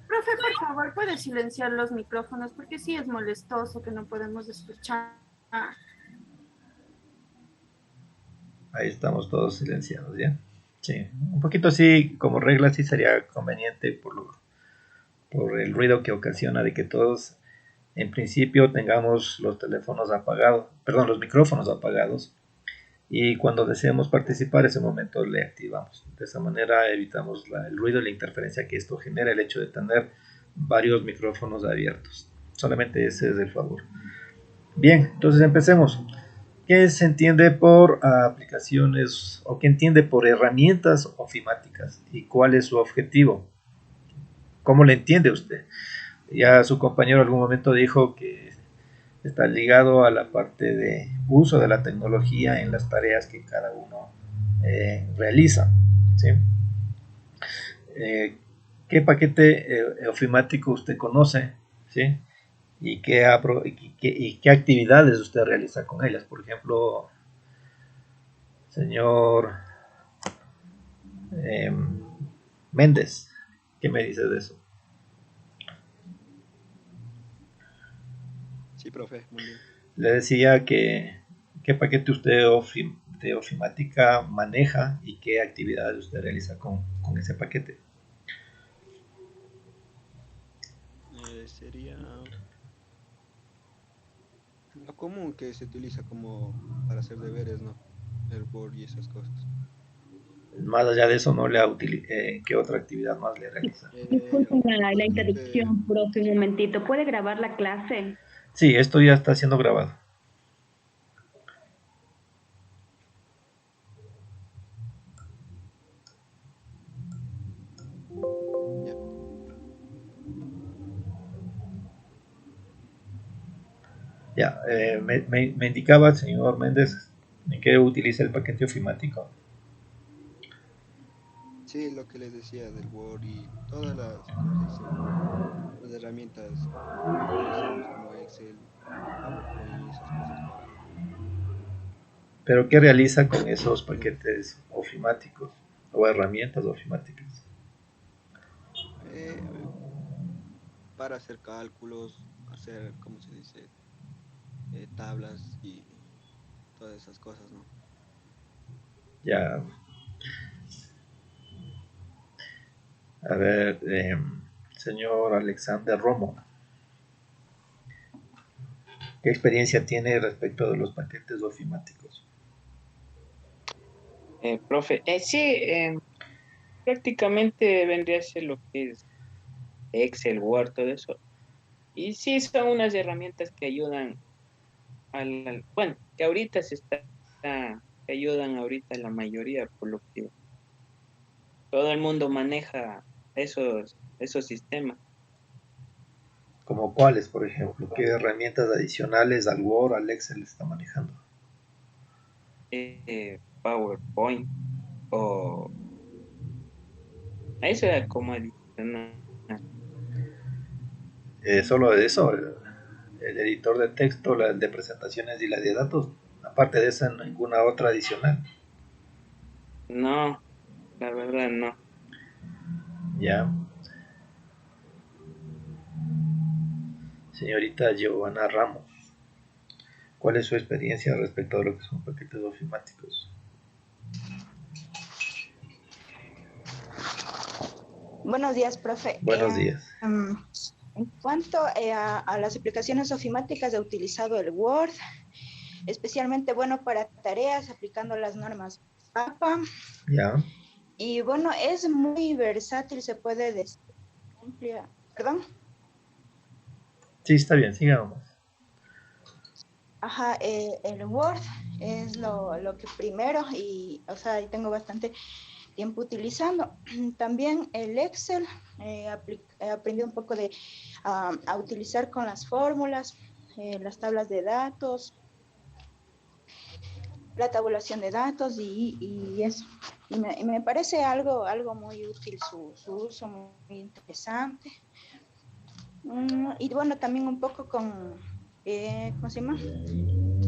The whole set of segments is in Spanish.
Profe, por favor, ¿puede silenciar los micrófonos? Porque sí es molestoso que no podemos escuchar. Ahí estamos todos silenciados, ¿ya? Sí, un poquito así, como regla, sí sería conveniente por el ruido que ocasiona de que todos, en principio, tengamos los teléfonos apagados, perdón, los micrófonos apagados, y cuando deseemos participar, ese momento le activamos. De esa manera evitamos el ruido y la interferencia que esto genera, el hecho de tener varios micrófonos abiertos. Solamente ese es el favor. Bien, entonces empecemos. ¿Qué se entiende por aplicaciones o qué entiende por herramientas ofimáticas y cuál es su objetivo? ¿Cómo le entiende usted? Ya su compañero en algún momento dijo que está ligado a la parte de uso de la tecnología en las tareas que cada uno realiza. ¿Sí? ¿Qué paquete ofimático usted conoce? ¿Sí? ¿Y qué actividades usted realiza con ellas? Por ejemplo, señor eh, Méndez, ¿qué me dice de eso? Sí, profe, muy bien. Le decía que qué paquete usted de ofimática maneja y qué actividades usted realiza con ese paquete. Sería lo común que se utiliza como para hacer deberes, ¿no? El Word y esas cosas. Más allá de eso, no le ¿qué otra actividad más le realiza? Disculpen la Usualmente, interrupción, profe, un momentito. ¿Puede grabar la clase? Sí, esto ya está siendo grabado. ya. Ya, me indicaba el señor Méndez en qué utiliza el paquete ofimático. Sí, lo que les decía del Word y todas las, ¿cómo se dice? Las herramientas que utilizamos como Excel, PowerPoint y esas cosas para... Pero ¿qué realiza con esos paquetes ofimáticos o herramientas ofimáticas? eh, para hacer cálculos, hacer, ¿cómo se dice? Tablas y todas esas cosas, ¿no? Ya, a ver, señor Alexander Romo, ¿qué experiencia tiene respecto de los paquetes ofimáticos? Profe, sí, prácticamente vendría a ser lo que es Excel, Word, todo eso. Y sí, son unas herramientas que ayudan bueno, que ahorita que ayudan ahorita en la mayoría, por lo que todo el mundo maneja esos sistemas. ¿Como cuáles, por ejemplo? ¿Qué herramientas adicionales al Word, al Excel está manejando? PowerPoint o eso era como adicional. Solo de eso, el editor de texto, la de presentaciones y la de datos. Aparte de esa, ninguna otra adicional. No, la verdad no. Ya, señorita Giovanna Ramos, ¿cuál es su experiencia respecto a lo que son paquetes ofimáticos? Buenos días, profe. Buenos días. En cuanto a las aplicaciones ofimáticas, he utilizado el Word, especialmente bueno para tareas aplicando las normas PAPA. Ya. Y bueno, es muy versátil, se puede decir. Perdón. Sí, está bien, sigamos. Ajá, el Word es lo que primero y, o sea, tengo bastante tiempo utilizando. También el Excel, aprendí un poco a utilizar con las fórmulas, las tablas de datos, la tabulación de datos y eso. Y me parece algo muy útil su uso, muy interesante. Y bueno, también un poco con, ¿cómo se llama?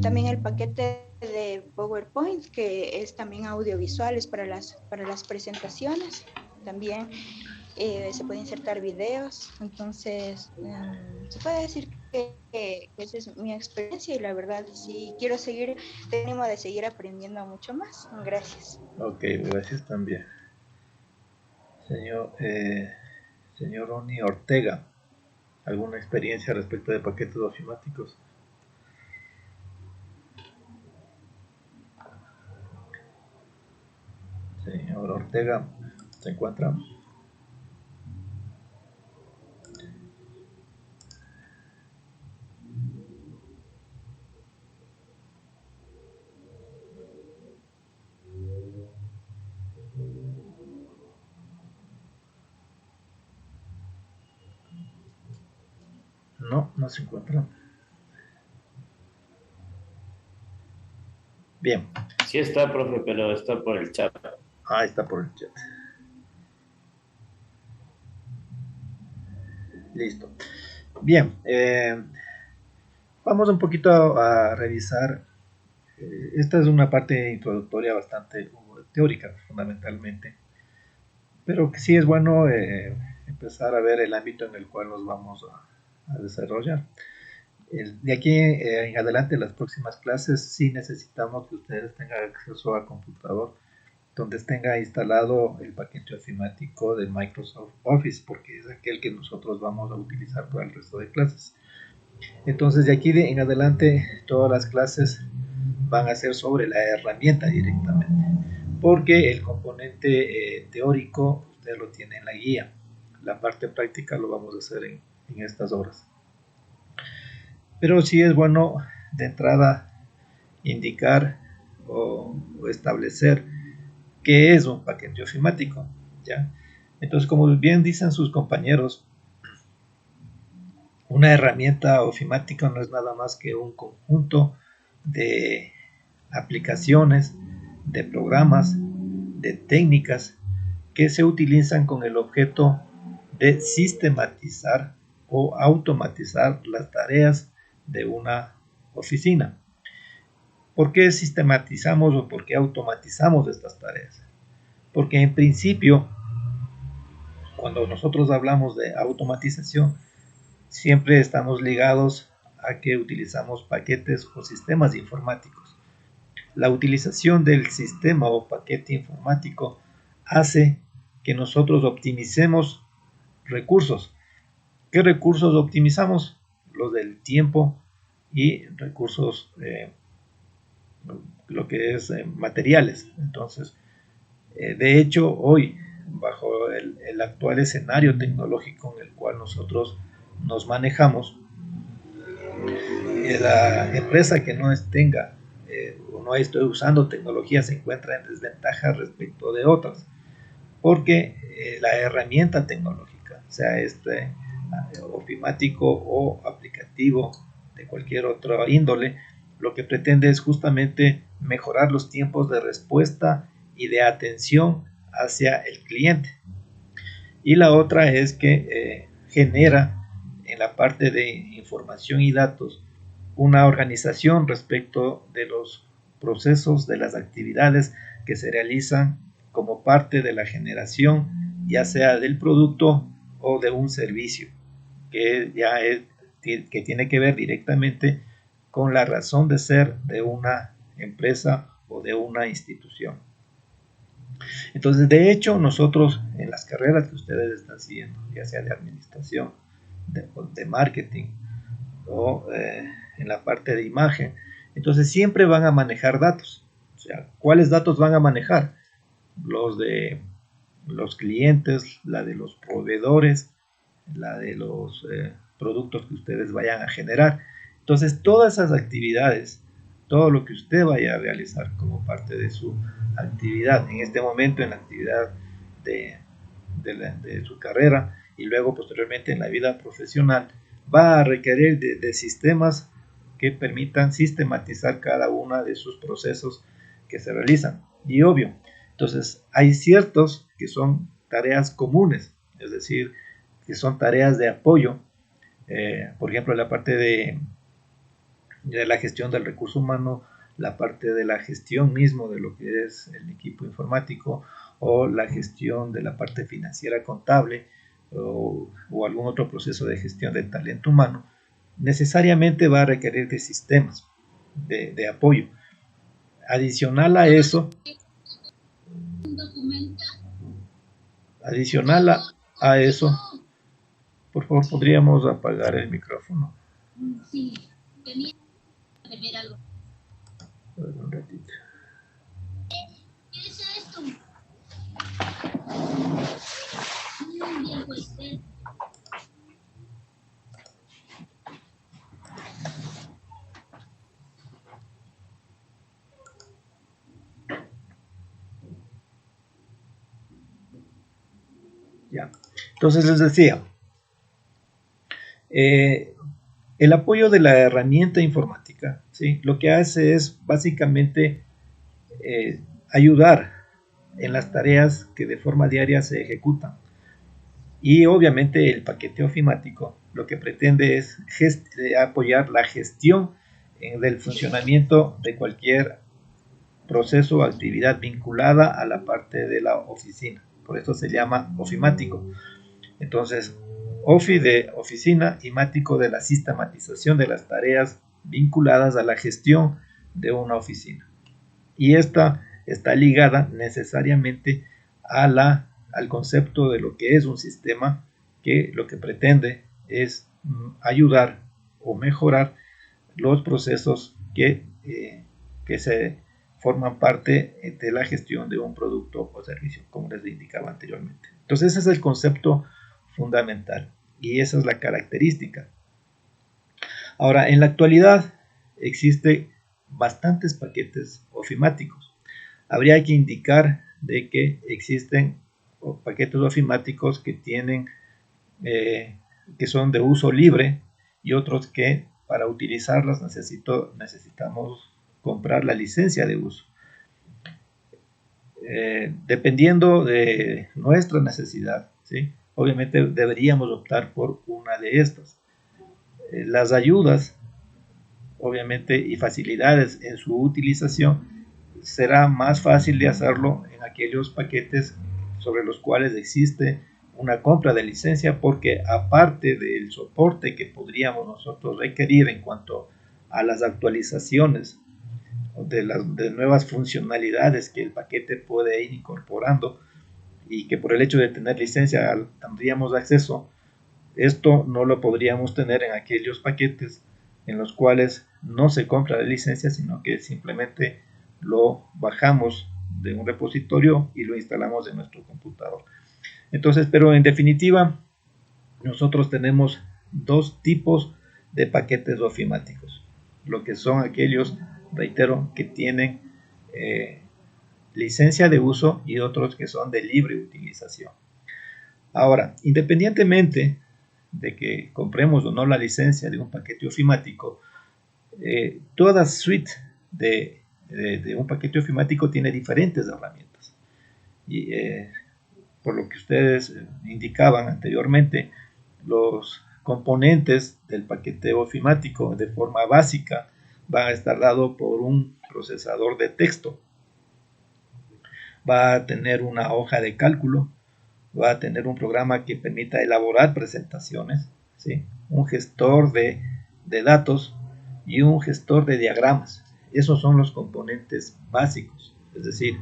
También el paquete de PowerPoint, que es también audiovisuales para las presentaciones. También se puede insertar videos. Entonces, se puede decir que esa es mi experiencia y la verdad, si quiero seguir, tenemos de seguir aprendiendo mucho más. Gracias. Ok, gracias también. Señor Ronnie Ortega, ¿alguna experiencia respecto de paquetes ofimáticos? Señor Ortega, ¿se encuentra? No, no se encuentra. Bien. Sí está, profe, pero está por el chat. Ah, está por el chat. Listo. Bien. Vamos un poquito a revisar. Esta es una parte introductoria bastante teórica, fundamentalmente. Pero que sí es bueno empezar a ver el ámbito en el cual nos vamos a desarrollar. De aquí en adelante, las próximas clases, sí necesitamos que ustedes tengan acceso a computador donde tenga instalado el paquete ofimático de Microsoft Office, porque es aquel que nosotros vamos a utilizar para el resto de clases. Entonces, de aquí en adelante, todas las clases van a ser sobre la herramienta directamente, porque el componente teórico usted lo tiene en la guía. La parte práctica lo vamos a hacer en estas horas. Pero sí es bueno de entrada indicar o establecer qué es un paquete ofimático, ¿ya? Entonces, como bien dicen sus compañeros, una herramienta ofimática no es nada más que un conjunto de aplicaciones, de programas, de técnicas que se utilizan con el objeto de sistematizar o automatizar las tareas de una oficina. ¿Por qué sistematizamos o por qué automatizamos estas tareas? Porque en principio, cuando nosotros hablamos de automatización, siempre estamos ligados a que utilizamos paquetes o sistemas informáticos. La utilización del sistema o paquete informático hace que nosotros optimicemos recursos. ¿Qué recursos optimizamos? Los del tiempo y recursos, lo que es materiales. Entonces, de hecho, hoy, bajo el actual escenario tecnológico en el cual nosotros nos manejamos, la empresa que no tenga o no esté usando tecnología se encuentra en desventaja respecto de otras, porque la herramienta tecnológica, sea ofimático o aplicativo de cualquier otra índole, lo que pretende es justamente mejorar los tiempos de respuesta y de atención hacia el cliente. Y la otra es que genera en la parte de información y datos una organización respecto de los procesos, de las actividades que se realizan como parte de la generación, ya sea del producto o de un servicio, que ya que tiene que ver directamente con la razón de ser de una empresa o de una institución. Entonces, de hecho, nosotros en las carreras que ustedes están siguiendo, ya sea de administración, de marketing o en la parte de imagen, entonces siempre van a manejar datos. O sea, ¿cuáles datos van a manejar? Los de los clientes, la de los proveedores, la de los productos que ustedes vayan a generar. Entonces, todas esas actividades, todo lo que usted vaya a realizar como parte de su actividad, en este momento en la actividad de su carrera y luego posteriormente en la vida profesional, va a requerir de sistemas que permitan sistematizar cada uno de sus procesos que se realizan. Y obvio, entonces hay ciertos que son tareas comunes, es decir, que son tareas de apoyo, por ejemplo, la parte de la gestión del recurso humano, la parte de la gestión mismo de lo que es el equipo informático o la gestión de la parte financiera contable o algún otro proceso de gestión de talento humano, necesariamente va a requerir de sistemas de apoyo. Adicional a eso, por favor, podríamos apagar el micrófono. Sí, tenía que ver algo. Un ratito. ¿Qué es esto? Bien, pues. Ya. Entonces les decía, el apoyo de la herramienta informática, ¿sí? Lo que hace es básicamente ayudar en las tareas que de forma diaria se ejecutan. Y obviamente el paquete ofimático lo que pretende es apoyar la gestión del funcionamiento de cualquier proceso o actividad vinculada a la parte de la oficina. Por eso se llama ofimático. Entonces, OFI de oficina y mático de la sistematización de las tareas vinculadas a la gestión de una oficina. Y esta está ligada necesariamente al concepto de lo que es un sistema, que lo que pretende es ayudar o mejorar los procesos que se forman parte de la gestión de un producto o servicio, como les indicaba anteriormente. Entonces, ese es el concepto fundamental y esa es la característica. Ahora, en la actualidad existen bastantes paquetes ofimáticos. Habría que indicar de que existen paquetes ofimáticos que tienen que son de uso libre y otros que para utilizarlas necesitamos comprar la licencia de uso. Dependiendo de nuestra necesidad, ¿sí? Obviamente deberíamos optar por una de estas. Las ayudas, obviamente, y facilidades en su utilización será más fácil de hacerlo en aquellos paquetes sobre los cuales existe una compra de licencia, porque aparte del soporte que podríamos nosotros requerir en cuanto a las actualizaciones de nuevas funcionalidades que el paquete puede ir incorporando y que por el hecho de tener licencia tendríamos acceso, esto no lo podríamos tener en aquellos paquetes en los cuales no se compra la licencia, sino que simplemente lo bajamos de un repositorio y lo instalamos en nuestro computador. Entonces, pero en definitiva, nosotros tenemos dos tipos de paquetes ofimáticos. Lo que son aquellos, reitero, que tienen licencia de uso y otros que son de libre utilización. Ahora, independientemente de que compremos o no la licencia de un paquete ofimático, toda suite de un paquete ofimático tiene diferentes herramientas. Y por lo que ustedes indicaban anteriormente, los componentes del paquete ofimático de forma básica van a estar dados por un procesador de texto. Va a tener una hoja de cálculo, va a tener un programa que permita elaborar presentaciones, ¿sí? Un gestor de datos y un gestor de diagramas. Esos son los componentes básicos. Es decir,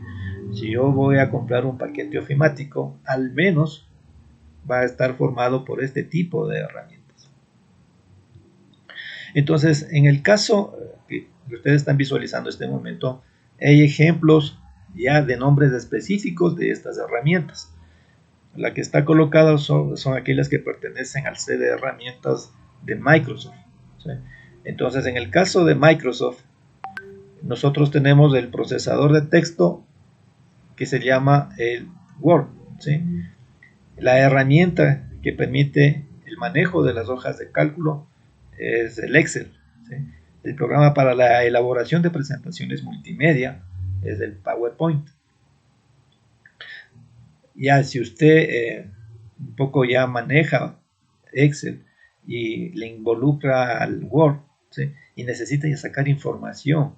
si yo voy a comprar un paquete ofimático, al menos va a estar formado por este tipo de herramientas. Entonces, en el caso que ustedes están visualizando en este momento, hay ejemplos ya de nombres específicos de estas herramientas. La que está colocada son aquellas que pertenecen al set de herramientas de Microsoft, ¿sí? Entonces, en el caso de Microsoft, nosotros tenemos el procesador de texto que se llama el Word, ¿sí? La herramienta que permite el manejo de las hojas de cálculo es el Excel, ¿sí? El programa para la elaboración de presentaciones multimedia es el PowerPoint. Ya si usted un poco ya maneja Excel y le involucra al Word, ¿sí? Y necesita ya sacar información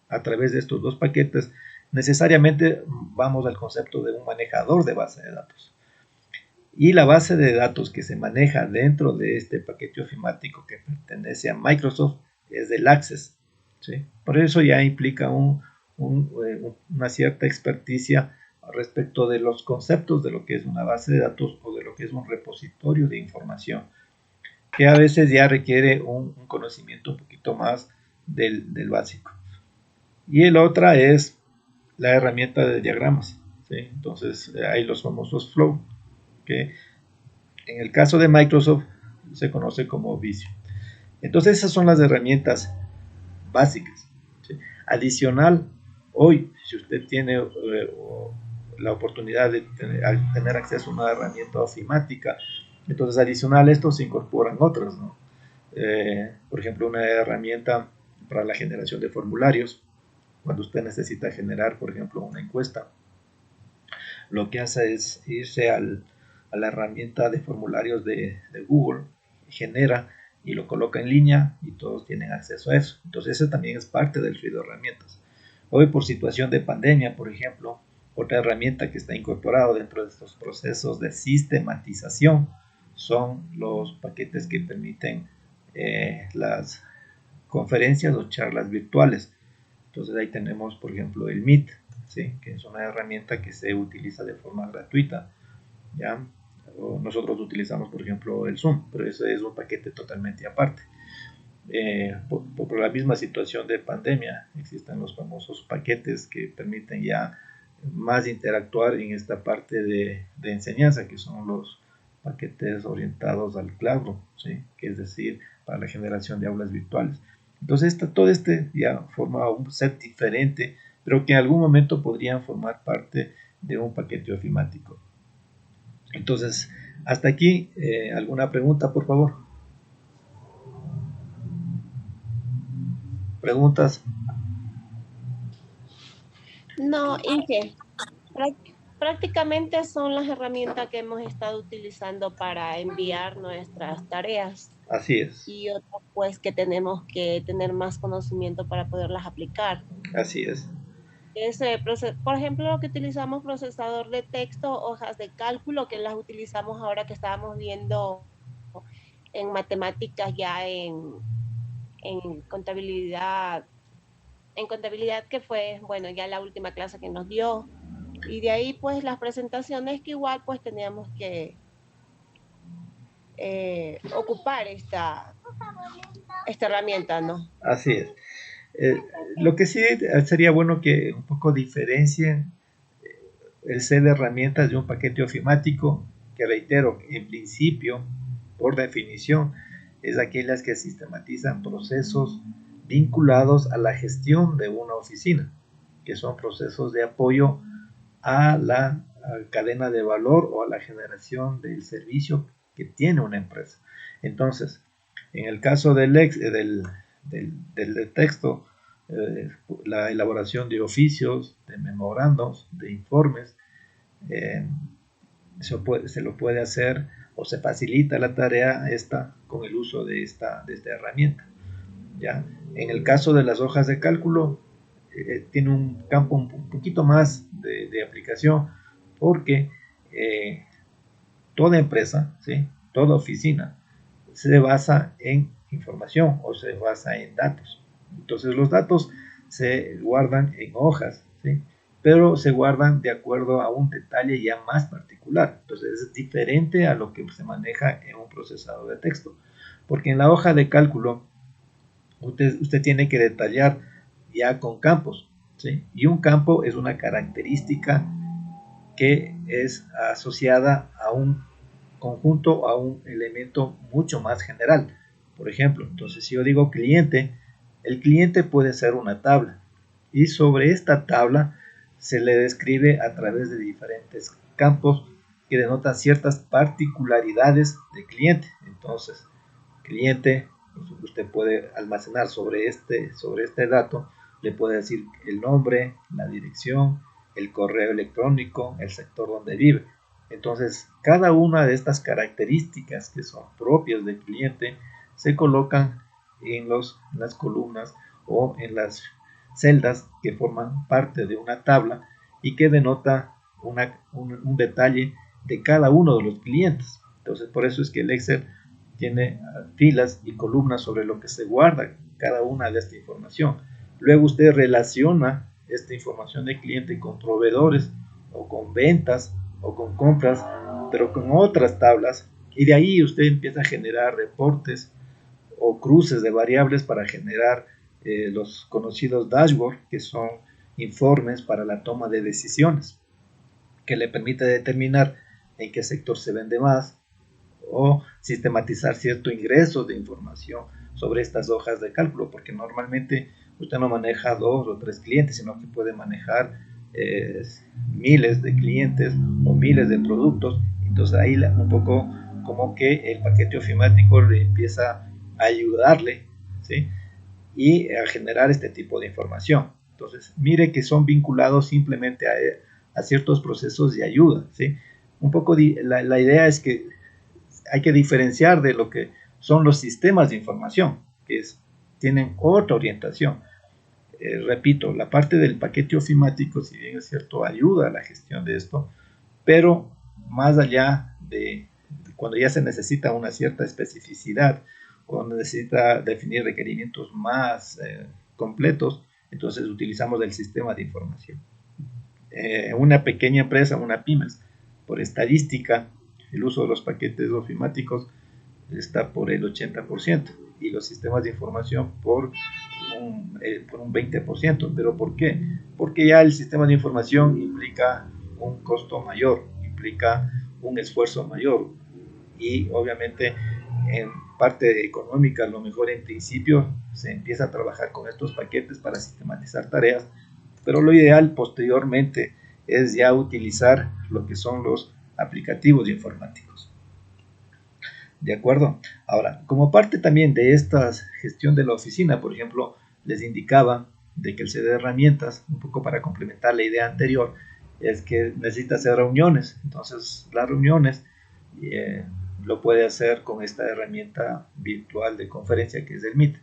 a través de estos dos paquetes, necesariamente vamos al concepto de un manejador de base de datos. Y la base de datos que se maneja dentro de este paquete ofimático que pertenece a Microsoft es el Access, ¿sí? Por eso ya implica una cierta experticia respecto de los conceptos de lo que es una base de datos o de lo que es un repositorio de información, que a veces ya requiere un conocimiento un poquito más del básico. Y el otra es la herramienta de diagramas, ¿sí? Entonces hay los famosos flow, que en el caso de Microsoft se conoce como Visio. Entonces esas son las herramientas básicas, ¿sí? Adicional, hoy si usted tiene la oportunidad de tener acceso a una herramienta ofimática, entonces adicional a esto se incorporan otras, ¿no? Por ejemplo, una herramienta para la generación de formularios, cuando usted necesita generar, por ejemplo, una encuesta, lo que hace es irse a la herramienta de formularios de Google, genera y lo coloca en línea y todos tienen acceso a eso. Entonces eso también es parte del suite de herramientas. Hoy por situación de pandemia, por ejemplo, otra herramienta que está incorporada dentro de estos procesos de sistematización son los paquetes que permiten las conferencias o charlas virtuales. Entonces ahí tenemos, por ejemplo, el Meet, ¿sí? Que es una herramienta que se utiliza de forma gratuita, ¿ya? O nosotros utilizamos, por ejemplo, el Zoom, pero ese es un paquete totalmente aparte. Por la misma situación de pandemia, existen los famosos paquetes que permiten ya más interactuar en esta parte de enseñanza, que son los paquetes orientados al cloud, ¿sí? Que es decir, para la generación de aulas virtuales. Entonces todo ya forma un set diferente, pero que en algún momento podrían formar parte de un paquete ofimático. Entonces, hasta aquí, ¿alguna pregunta, por favor? ¿Preguntas? No, Inge, prácticamente son las herramientas que hemos estado utilizando para enviar nuestras tareas. Así es. Y otras pues que tenemos que tener más conocimiento para poderlas aplicar. Así es. Por ejemplo, lo que utilizamos procesador de texto, hojas de cálculo, que las utilizamos ahora que estábamos viendo en matemáticas, ya en contabilidad. En contabilidad, que fue, bueno, ya la última clase que nos dio. Y de ahí pues las presentaciones que igual pues teníamos que ocupar esta herramienta, ¿no? Así es. Lo que sí sería bueno que un poco diferencien el set de herramientas de un paquete ofimático, que reitero, en principio, por definición, es aquellas que sistematizan procesos vinculados a la gestión de una oficina, que son procesos de apoyo a la cadena de valor o a la generación del servicio que tiene una empresa. Entonces, en el caso del texto, la elaboración de oficios, de memorandos, de informes, se lo puede hacer o se facilita la tarea esta con el uso de esta herramienta, ¿ya? En el caso de las hojas de cálculo, tiene un campo un poquito más de aplicación, porque toda empresa, ¿sí? Toda oficina se basa en información o se basa en datos. Entonces los datos se guardan en hojas, ¿sí? Pero se guardan de acuerdo a un detalle ya más particular. Entonces es diferente a lo que se maneja en un procesador de texto, porque en la hoja de cálculo usted tiene que detallar ya con campos, ¿sí? Y un campo es una característica que es asociada a un conjunto, a un elemento mucho más general. Por ejemplo, entonces si yo digo cliente, el cliente puede ser una tabla, y sobre esta tabla se le describe a través de diferentes campos que denotan ciertas particularidades de cliente. Entonces, cliente, usted puede almacenar sobre este dato, le puede decir el nombre, la dirección, el correo electrónico, el sector donde vive. Entonces, cada una de estas características que son propias del cliente se colocan en las columnas o en las celdas que forman parte de una tabla y que denota un detalle de cada uno de los clientes. Entonces, por eso es que el Excel tiene filas y columnas sobre lo que se guarda cada una de esta información. Luego usted relaciona esta información de cliente con proveedores o con ventas o con compras, pero con otras tablas, y de ahí usted empieza a generar reportes o cruces de variables para generar los conocidos dashboards, que son informes para la toma de decisiones, que le permite determinar en qué sector se vende más o sistematizar cierto ingreso de información sobre estas hojas de cálculo, porque normalmente usted no maneja 2 o 3 clientes, sino que puede manejar miles de clientes o miles de productos. Entonces ahí un poco como que el paquete ofimático le empieza a ayudarle, ¿sí?, y a generar este tipo de información. Entonces mire que son vinculados simplemente a ciertos procesos de ayuda, ¿sí? Un poco la idea es que hay que diferenciar de lo que son los sistemas de información, que tienen otra orientación. Repito, la parte del paquete ofimático, si bien es cierto, ayuda a la gestión de esto, pero más allá de cuando ya se necesita una cierta especificidad o necesita definir requerimientos más completos, entonces utilizamos el sistema de información. Una pequeña empresa, una pymes, por estadística, el uso de los paquetes ofimáticos está por el 80% y los sistemas de información por un 20%. ¿Pero por qué? Porque ya el sistema de información implica un costo mayor, implica un esfuerzo mayor y obviamente en parte económica, a lo mejor en principio se empieza a trabajar con estos paquetes para sistematizar tareas, pero lo ideal posteriormente es ya utilizar lo que son los aplicativos informáticos. ¿De acuerdo? Ahora, como parte también de esta gestión de la oficina, por ejemplo, les indicaba de que el set de herramientas, un poco para complementar la idea anterior, es que necesita hacer reuniones. Entonces, las reuniones lo puede hacer con esta herramienta virtual de conferencia que es el Meet.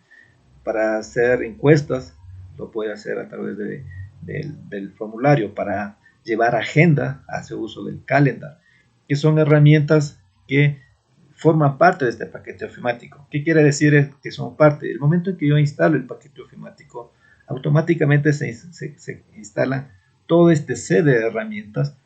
Para hacer encuestas, lo puede hacer a través del formulario. Para llevar agenda, hace uso del calendar, que son herramientas que forman parte de este paquete ofimático. ¿Qué quiere decir que son parte? El momento en que yo instalo el paquete ofimático, automáticamente se instala todo este set de herramientas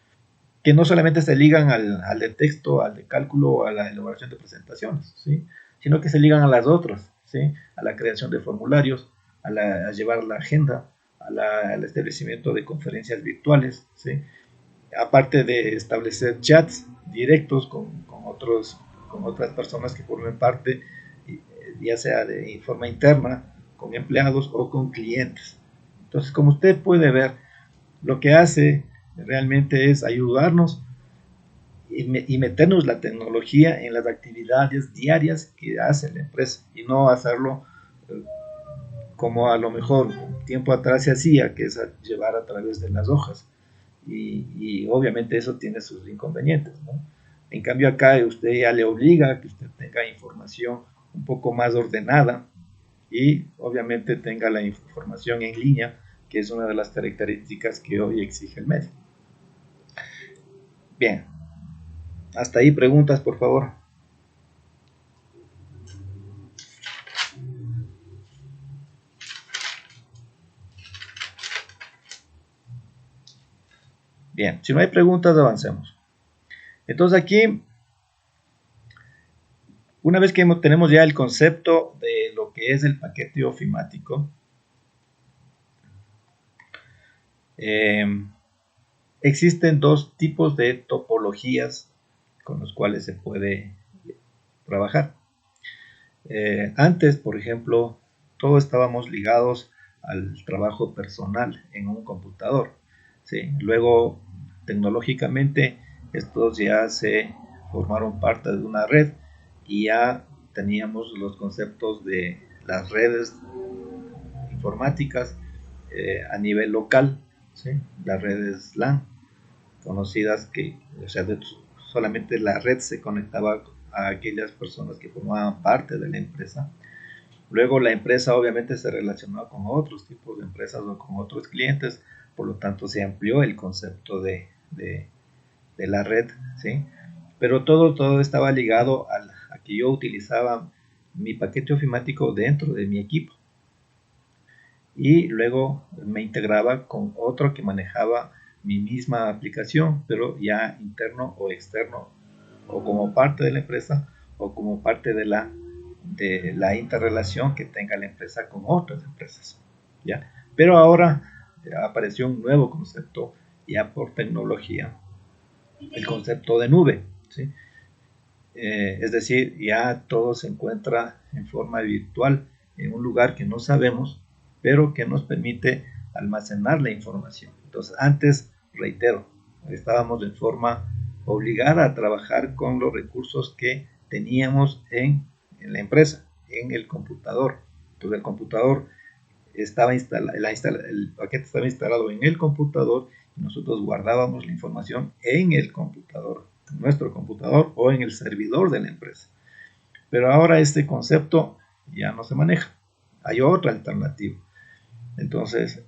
que no solamente se ligan al de texto, al de cálculo o a la elaboración de presentaciones, ¿sí?, sino que se ligan a las otras, ¿sí?, a la creación de formularios, a llevar la agenda, al establecimiento de conferencias virtuales, ¿sí?, aparte de establecer chats directos con otras personas que formen parte, ya sea de forma interna, con empleados o con clientes. Entonces, como usted puede ver, lo que hace realmente es ayudarnos y meternos la tecnología en las actividades diarias que hace la empresa y no hacerlo como a lo mejor tiempo atrás se hacía, que es llevar a través de las hojas. Y obviamente eso tiene sus inconvenientes, ¿no? En cambio acá usted ya le obliga a que usted tenga información un poco más ordenada y obviamente tenga la información en línea, que es una de las características que hoy exige el medio. Bien, hasta ahí preguntas, por favor. Bien, si no hay preguntas, avancemos. Entonces aquí, una vez que tenemos ya el concepto de lo que es el paquete ofimático, existen dos tipos de topologías con los cuales se puede trabajar. Antes, por ejemplo, todos estábamos ligados al trabajo personal en un computador, ¿sí? Luego, tecnológicamente, estos ya se formaron parte de una red y ya teníamos los conceptos de las redes informáticas a nivel local, ¿sí?, las redes LAN, conocidas que, o sea, solamente la red se conectaba a aquellas personas que formaban parte de la empresa. Luego la empresa obviamente se relacionó con otros tipos de empresas o con otros clientes, por lo tanto se amplió el concepto de la red, ¿sí? Pero todo estaba ligado a que yo utilizaba mi paquete ofimático dentro de mi equipo. Y luego me integraba con otro que manejaba mi misma aplicación, pero ya interno o externo, o como parte de la empresa, o como parte de la interrelación que tenga la empresa con otras empresas, ¿ya? Pero ahora apareció un nuevo concepto, ya por tecnología, el concepto de nube, ¿sí? Es decir, ya todo se encuentra en forma virtual, en un lugar que no sabemos, pero que nos permite almacenar la información. Entonces, antes, reitero, estábamos en forma obligada a trabajar con los recursos que teníamos en la empresa, en el computador. Entonces, el computador estaba instalado, el paquete estaba instalado en el computador y nosotros guardábamos la información en el computador, en nuestro computador o en el servidor de la empresa. Pero ahora este concepto ya no se maneja. Hay otra alternativa. Entonces,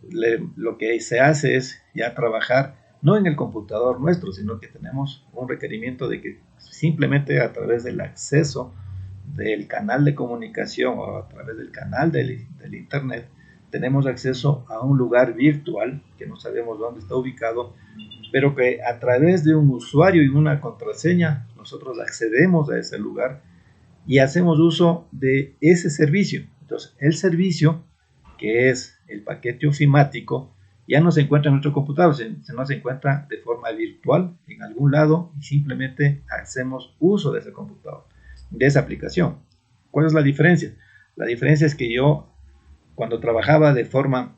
lo que se hace es ya trabajar no en el computador nuestro, sino que tenemos un requerimiento de que simplemente a través del acceso del canal de comunicación o a través del canal del internet, tenemos acceso a un lugar virtual que no sabemos dónde está ubicado, pero que a través de un usuario y una contraseña nosotros accedemos a ese lugar y hacemos uso de ese servicio. Entonces, el servicio, que es el paquete ofimático, ya no se encuentra en nuestro computador, sino se encuentra de forma virtual en algún lado y simplemente hacemos uso de ese computador, de esa aplicación. ¿Cuál es la diferencia? La diferencia es que yo, cuando trabajaba de forma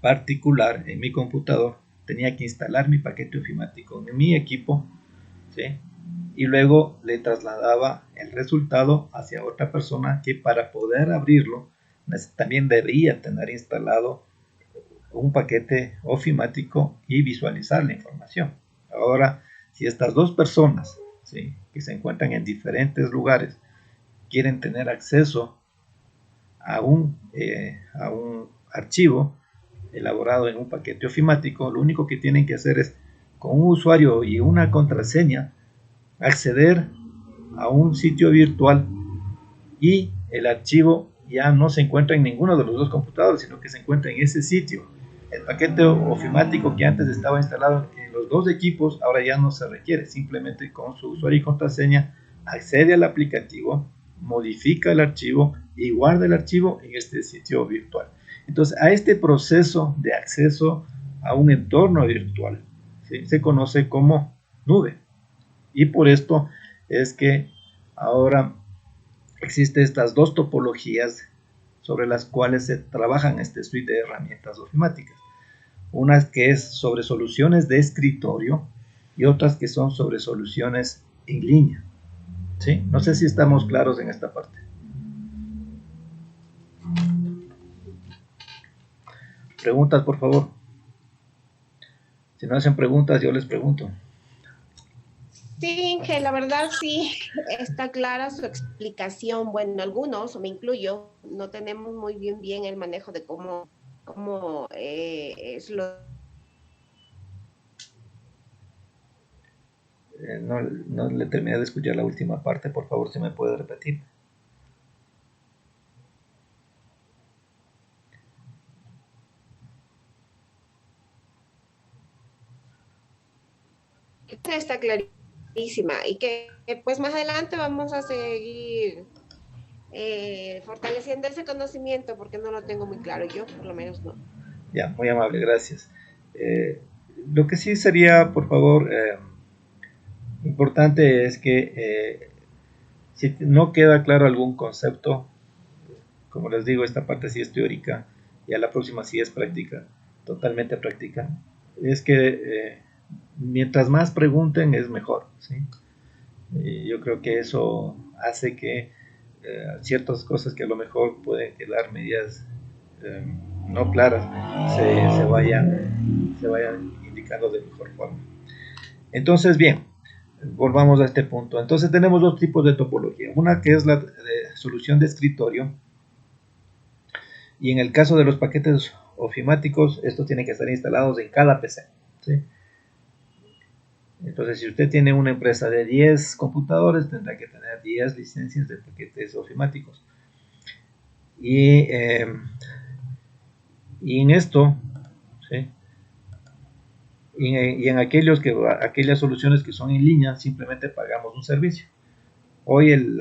particular en mi computador, tenía que instalar mi paquete ofimático en mi equipo, ¿sí? Y luego le trasladaba el resultado hacia otra persona que para poder abrirlo también debía tener instalado un paquete ofimático y visualizar la información. Ahora, si estas dos personas, ¿sí?, que se encuentran en diferentes lugares quieren tener acceso a un archivo elaborado en un paquete ofimático, lo único que tienen que hacer es, con un usuario y una contraseña, acceder a un sitio virtual y el archivo ya no se encuentra en ninguno de los dos computadores, sino que se encuentra en ese sitio. El paquete ofimático que antes estaba instalado en los dos equipos ahora ya no se requiere, simplemente con su usuario y contraseña accede al aplicativo, modifica el archivo y guarda el archivo en este sitio virtual. Entonces, a este proceso de acceso a un entorno virtual, ¿sí?, se conoce como nube. Y por esto es que ahora existen estas dos topologías sobre las cuales se trabajan este suite de herramientas ofimáticas. Unas que es sobre soluciones de escritorio y otras que son sobre soluciones en línea. ¿Sí? No sé si estamos claros en esta parte. Preguntas, por favor. Si no hacen preguntas, yo les pregunto. Sí, Inge, la verdad sí está clara su explicación. Bueno, algunos, me incluyo, no tenemos muy bien el manejo de cómo es lo... No le terminé de escuchar la última parte, por favor, si me puede repetir. Está clarísima y que pues más adelante vamos a seguir fortaleciendo ese conocimiento porque no lo tengo muy claro, yo por lo menos no. Ya, muy amable, gracias. Lo que sí sería, por favor, importante es que si no queda claro algún concepto, como les digo, esta parte sí es teórica y a la próxima sí es práctica, totalmente práctica, es que mientras más pregunten es mejor, ¿sí? Yo creo que eso hace que ciertas cosas que a lo mejor pueden quedar medias no claras se vayan indicando de mejor forma. Entonces, bien, volvamos a este punto. Entonces tenemos dos tipos de topología. Una que es la solución de escritorio Y en el caso de los paquetes ofimáticos, estos tienen que estar instalados en cada PC, ¿sí? Entonces, si usted tiene una empresa de 10 computadores, tendrá que tener 10 licencias de paquetes ofimáticos. Y en esto, ¿sí? Y en aquellas soluciones que son en línea, simplemente pagamos un servicio. Hoy el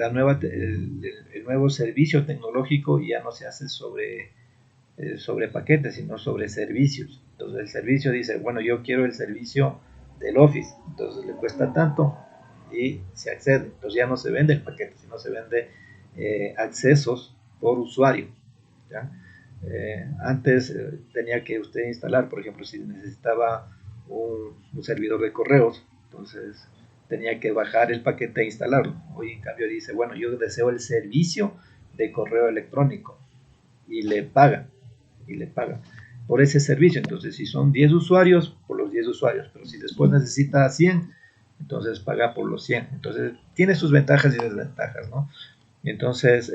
nuevo servicio tecnológico ya no se hace sobre paquetes, sino sobre servicios. Entonces el servicio dice, bueno, yo quiero el servicio del Office, entonces le cuesta tanto y se accede. Entonces ya no se vende el paquete, sino se vende accesos por usuario, ¿ya? Antes tenía que usted instalar, por ejemplo, si necesitaba un servidor de correos, entonces tenía que bajar el paquete e instalarlo. Hoy en cambio dice, bueno, yo deseo el servicio de correo electrónico y le pagan por ese servicio. Entonces si son 10 usuarios, por los 10 usuarios, pero si después necesita 100, entonces paga por los 100. Entonces tiene sus ventajas y desventajas, ¿no? Entonces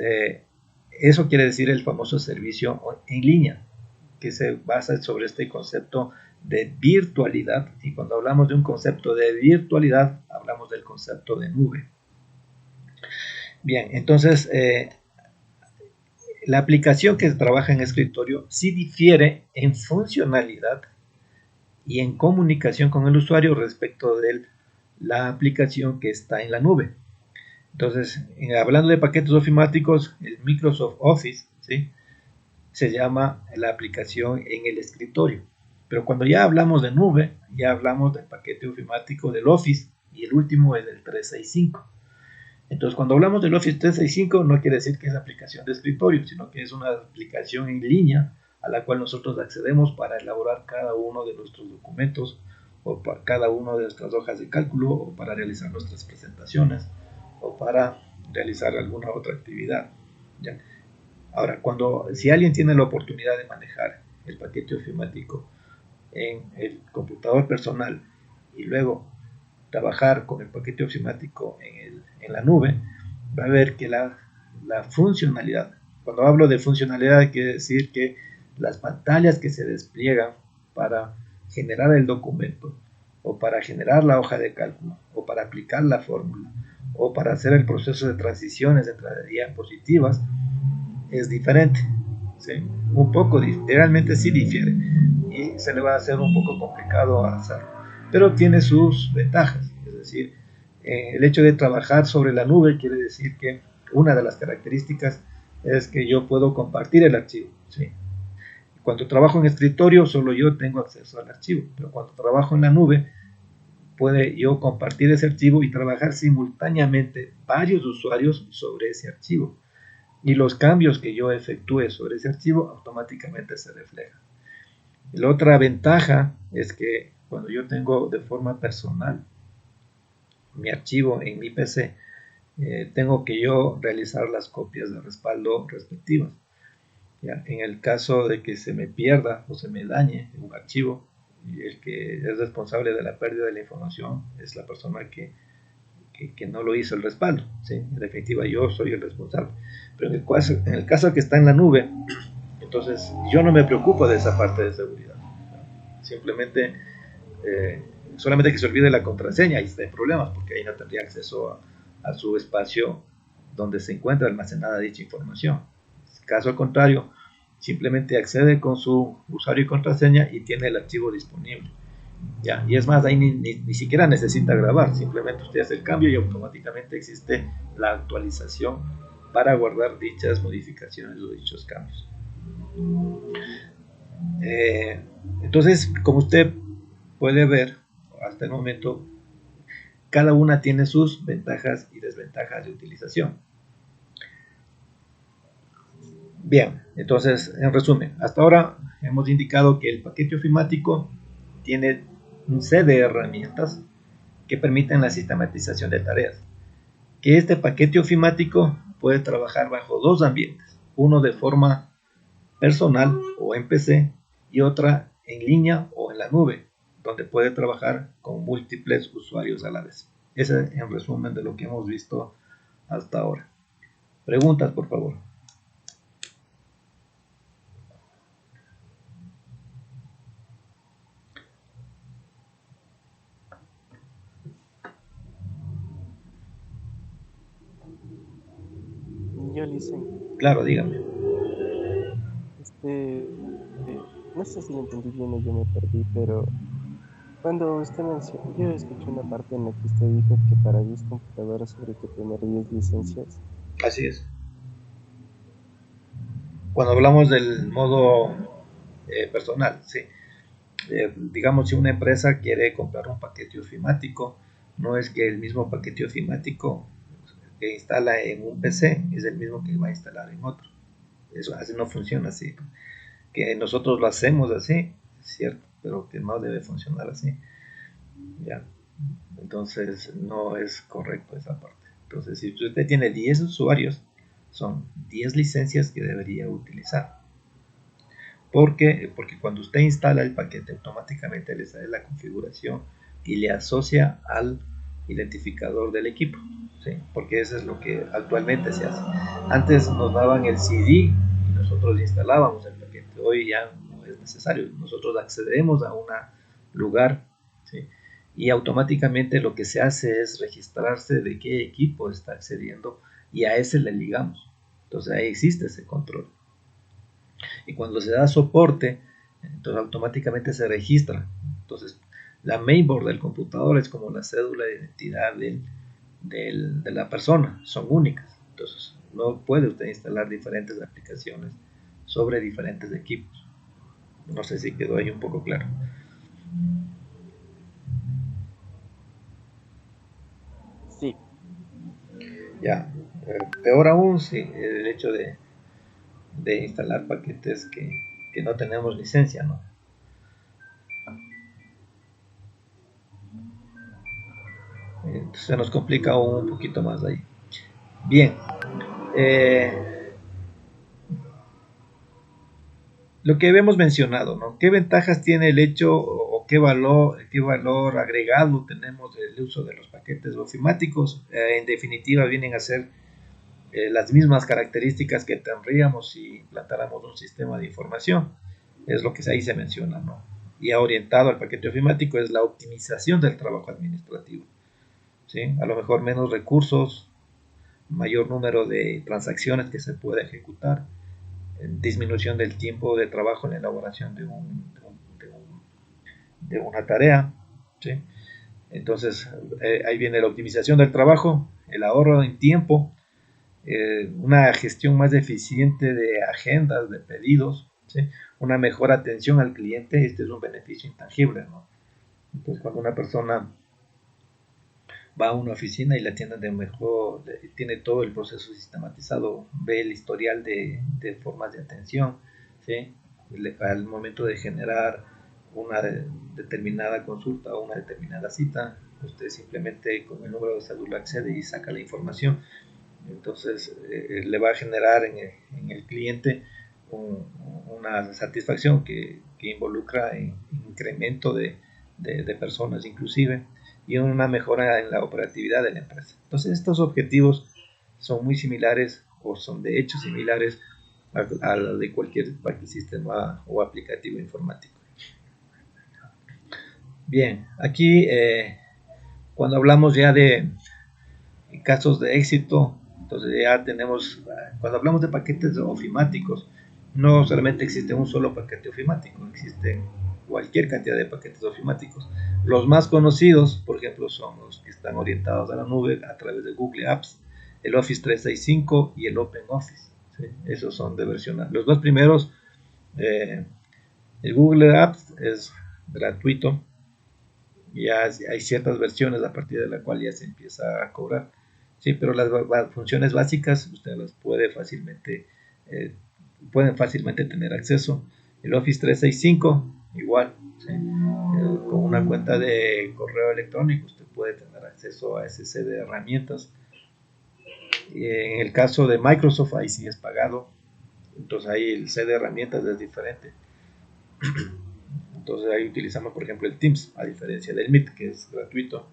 eso quiere decir el famoso servicio en línea, que se basa sobre este concepto de virtualidad. Y cuando hablamos de un concepto de virtualidad, hablamos del concepto de nube. Bien, entonces la aplicación que trabaja en escritorio sí difiere en funcionalidad y en comunicación con el usuario respecto de la aplicación que está en la nube. Entonces, hablando de paquetes ofimáticos, el Microsoft Office, ¿sí?, se llama la aplicación en el escritorio. Pero cuando ya hablamos de nube, ya hablamos del paquete ofimático del Office, y el último es el 365. Entonces, cuando hablamos del Office 365, no quiere decir que es aplicación de escritorio, sino que es una aplicación en línea a la cual nosotros accedemos para elaborar cada uno de nuestros documentos, o para cada una de nuestras hojas de cálculo, o para realizar nuestras presentaciones, o para realizar alguna otra actividad, ¿ya? Ahora, si alguien tiene la oportunidad de manejar el paquete ofimático en el computador personal y luego trabajar con el paquete ofimático en la nube, va a ver que la funcionalidad, cuando hablo de funcionalidad, quiere decir que las pantallas que se despliegan para generar el documento, o para generar la hoja de cálculo, o para aplicar la fórmula, o para hacer el proceso de transiciones entre diapositivas, es diferente, ¿sí? Un poco, realmente sí difiere, y se le va a hacer un poco complicado hacerlo, pero tiene sus ventajas. Es decir, el hecho de trabajar sobre la nube quiere decir que una de las características es que yo puedo compartir el archivo, ¿sí? Cuando trabajo en escritorio, solo yo tengo acceso al archivo, pero cuando trabajo en la nube, puede yo compartir ese archivo y trabajar simultáneamente varios usuarios sobre ese archivo, y los cambios que yo efectúe sobre ese archivo automáticamente se reflejan. La otra ventaja es que cuando yo tengo de forma personal mi archivo en mi PC, tengo que yo realizar las copias de respaldo respectivas, ¿ya? En el caso de que se me pierda o se me dañe un archivo, el que es responsable de la pérdida de la información es la persona que no lo hizo el respaldo, ¿sí? En definitiva, yo soy el responsable. Pero en el caso que está en la nube, entonces yo no me preocupo de esa parte de seguridad, ¿no? Simplemente solamente que se olvide la contraseña y está en problemas, porque ahí no tendría acceso a su espacio donde se encuentra almacenada dicha información. Caso contrario, simplemente accede con su usuario y contraseña y tiene el archivo disponible, ¿ya? Y es más, ahí ni siquiera necesita grabar, simplemente usted hace el cambio y automáticamente existe la actualización para guardar dichas modificaciones o dichos cambios. Entonces, como usted puede ver, hasta el momento, cada una tiene sus ventajas y desventajas de utilización. Bien, entonces, en resumen, hasta ahora hemos indicado que el paquete ofimático tiene un set de herramientas que permiten la sistematización de tareas. Que este paquete ofimático puede trabajar bajo dos ambientes, uno de forma personal o en PC y otra en línea o en la nube, donde puede trabajar con múltiples usuarios a la vez. Ese es en resumen de lo que hemos visto hasta ahora. Preguntas, por favor. Yo le hice, Claro, dígame. no sé si lo entendí bien o yo me perdí, pero cuando usted mencionó, yo escuché una parte en la que usted dijo que para 10 computadoras habría que tener 10 licencias. Así es. Cuando hablamos del modo personal, sí. Digamos, si una empresa quiere comprar un paquete ofimático, no es que el mismo paquete ofimático que instala en un PC es el mismo que va a instalar en otro. Eso así no funciona así. Que nosotros lo hacemos así, es cierto, pero que no debe funcionar así. Ya. Entonces no es correcto esa parte. Entonces, si usted tiene 10 usuarios, son 10 licencias que debería utilizar. ¿Por qué? Porque cuando usted instala el paquete, automáticamente le sale la configuración y le asocia al identificador del equipo, ¿sí? Porque eso es lo que actualmente se hace. Antes nos daban el CD y nosotros instalábamos el paquete. Hoy ya no es necesario. Nosotros accedemos a un lugar, ¿sí? Y automáticamente lo que se hace es registrarse de qué equipo está accediendo y a ese le ligamos. Entonces ahí existe ese control. Y cuando se da soporte, entonces automáticamente se registra. Entonces la mainboard del computador es como la cédula de identidad de la persona, son únicas. Entonces no puede usted instalar diferentes aplicaciones sobre diferentes equipos. No sé si quedó ahí un poco claro. Sí. Ya, peor aún, sí, el hecho de instalar paquetes que no tenemos licencia, ¿no? Entonces se nos complica un poquito más ahí. Bien, lo que hemos mencionado, ¿no? ¿Qué ventajas tiene el hecho o qué valor agregado tenemos del uso de los paquetes ofimáticos? En definitiva, vienen a ser las mismas características que tendríamos si implantáramos un sistema de información. Es lo que ahí se menciona, ¿no? Y orientado al paquete ofimático es la optimización del trabajo administrativo, ¿sí? A lo mejor menos recursos, mayor número de transacciones que se puede ejecutar, disminución del tiempo de trabajo en la elaboración de una tarea, ¿sí? Entonces ahí viene la optimización del trabajo, el ahorro en tiempo, una gestión más eficiente de agendas, de pedidos, ¿sí? Una mejor atención al cliente. Este es un beneficio intangible, ¿no? Entonces cuando una persona va a una oficina y la atienden de mejor, tiene todo el proceso sistematizado, ve el historial de formas de atención, ¿sí? Al momento de generar una determinada consulta o una determinada cita, usted simplemente con el número de cédula accede y saca la información. Entonces le va a generar en el cliente una satisfacción que involucra en incremento de personas inclusive, y una mejora en la operatividad de la empresa. Entonces estos objetivos son muy similares o son de hecho similares a los de cualquier sistema o aplicativo informático. Bien, aquí cuando hablamos ya de casos de éxito, entonces ya tenemos, cuando hablamos de paquetes ofimáticos, no solamente existe un solo paquete ofimático, existen cualquier cantidad de paquetes ofimáticos. Los más conocidos, por ejemplo, son los que están orientados a la nube a través de Google Apps, el Office 365 y el OpenOffice, ¿sí? Esos son de versión. Los dos primeros, el Google Apps es gratuito, ya hay ciertas versiones a partir de la cual ya se empieza a cobrar. Sí, pero las funciones básicas usted las pueden fácilmente tener acceso. El Office 365 igual, ¿sí? Con una cuenta de correo electrónico usted puede tener acceso a ese set de herramientas. Y en el caso de Microsoft, ahí sí es pagado, entonces ahí el set de herramientas es diferente. Entonces ahí utilizamos por ejemplo el Teams, a diferencia del Meet, que es gratuito.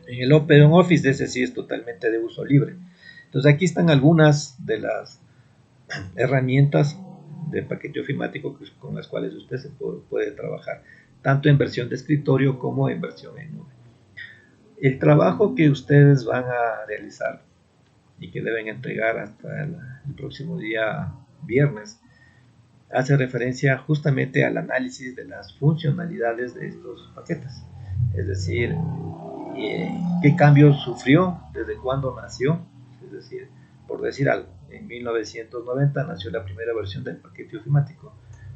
En el OpenOffice, ese sí es totalmente de uso libre. Entonces aquí están algunas de las herramientas de paquete ofimático con las cuales usted se puede trabajar, tanto en versión de escritorio como en versión en nube. El trabajo que ustedes van a realizar y que deben entregar hasta el próximo día viernes, hace referencia justamente al análisis de las funcionalidades de estos paquetes, es decir, qué cambios sufrió, desde cuándo nació. Es decir, por decir algo, en 1990 nació la primera versión del paquete ofimático,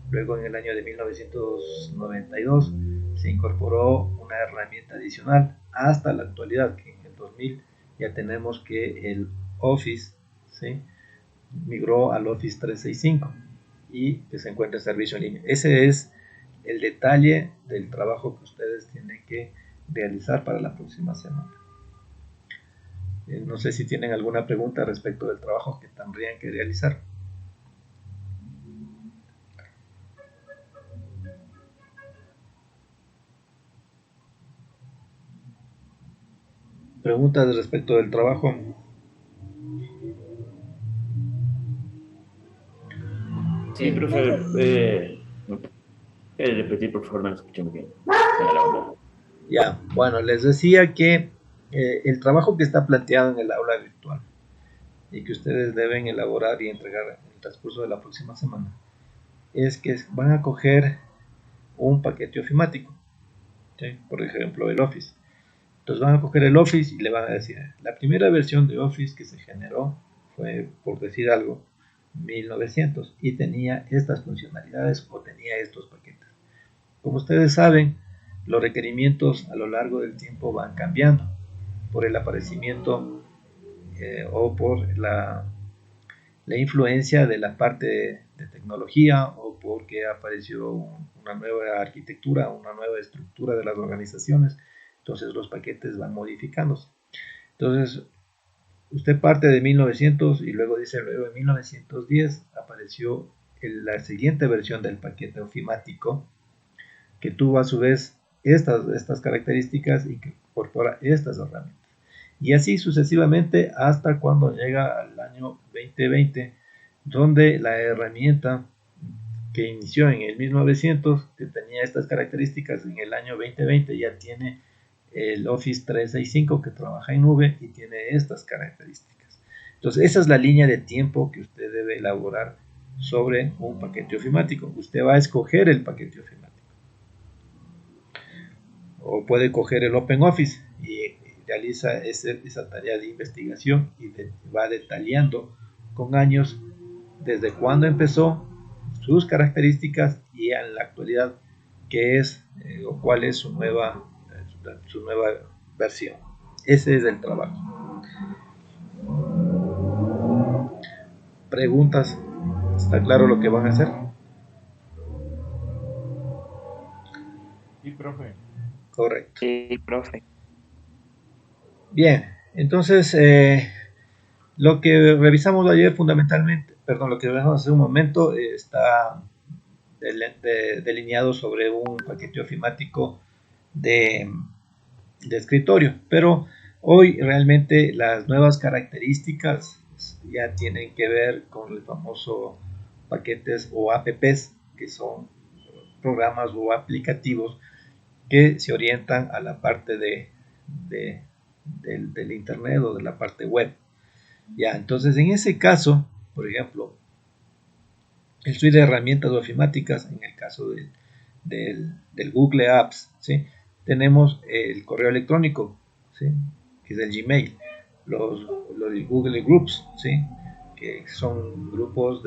luego en el año de 1992 se incorporó una herramienta adicional hasta la actualidad, que en el 2000 ya tenemos que el Office, ¿sí?, migró al Office 365 y que se encuentra en servicio en línea. Ese es el detalle del trabajo que ustedes tienen que realizar para la próxima semana. No sé si tienen alguna pregunta respecto del trabajo que tendrían que realizar. Preguntas respecto del trabajo. Sí, profe, ¿me puede repetir, por favor? No lo escuché muy bien. Ya, bueno, les decía que el trabajo que está planteado en el aula virtual y que ustedes deben elaborar y entregar en el transcurso de la próxima semana es que van a coger un paquete ofimático, ¿sí?, por ejemplo el Office. Entonces van a coger el Office y le van a decir, la primera versión de Office que se generó fue, por decir algo, 1900 y tenía estas funcionalidades o tenía estos paquetes. Como ustedes saben, los requerimientos a lo largo del tiempo van cambiando por el aparecimiento o por la influencia de la parte de tecnología o porque apareció una nueva arquitectura, una nueva estructura de las organizaciones. Entonces los paquetes van modificándose. Entonces usted parte de 1900 y luego dice, luego en 1910 apareció la siguiente versión del paquete ofimático que tuvo a su vez estas características y que incorpora estas herramientas. Y así sucesivamente hasta cuando llega al año 2020, donde la herramienta que inició en el 1900, que tenía estas características, en el año 2020 ya tiene el Office 365 que trabaja en nube y tiene estas características. Entonces esa es la línea de tiempo que usted debe elaborar sobre un paquete ofimático. Usted va a escoger el paquete ofimático o puede coger el OpenOffice y realiza esa tarea de investigación y va detallando con años desde cuándo empezó, sus características y en la actualidad qué es o cuál es su nueva versión. Ese es el trabajo. ¿Preguntas? ¿Está claro lo que van a hacer? Sí, profe. Correcto. Sí, profe. Bien, entonces lo que revisamos ayer fundamentalmente, perdón, lo que revisamos hace un momento está delineado sobre un paquete ofimático de escritorio, pero hoy realmente las nuevas características ya tienen que ver con el famoso paquetes o apps, que son programas o aplicativos que se orientan a la parte del internet o de la parte web. Ya, entonces en ese caso, por ejemplo, el suite de herramientas ofimáticas, en el caso del Google Apps, ¿sí?, tenemos el correo electrónico, ¿sí?, que es el Gmail, los Google Groups, ¿sí?, que son grupos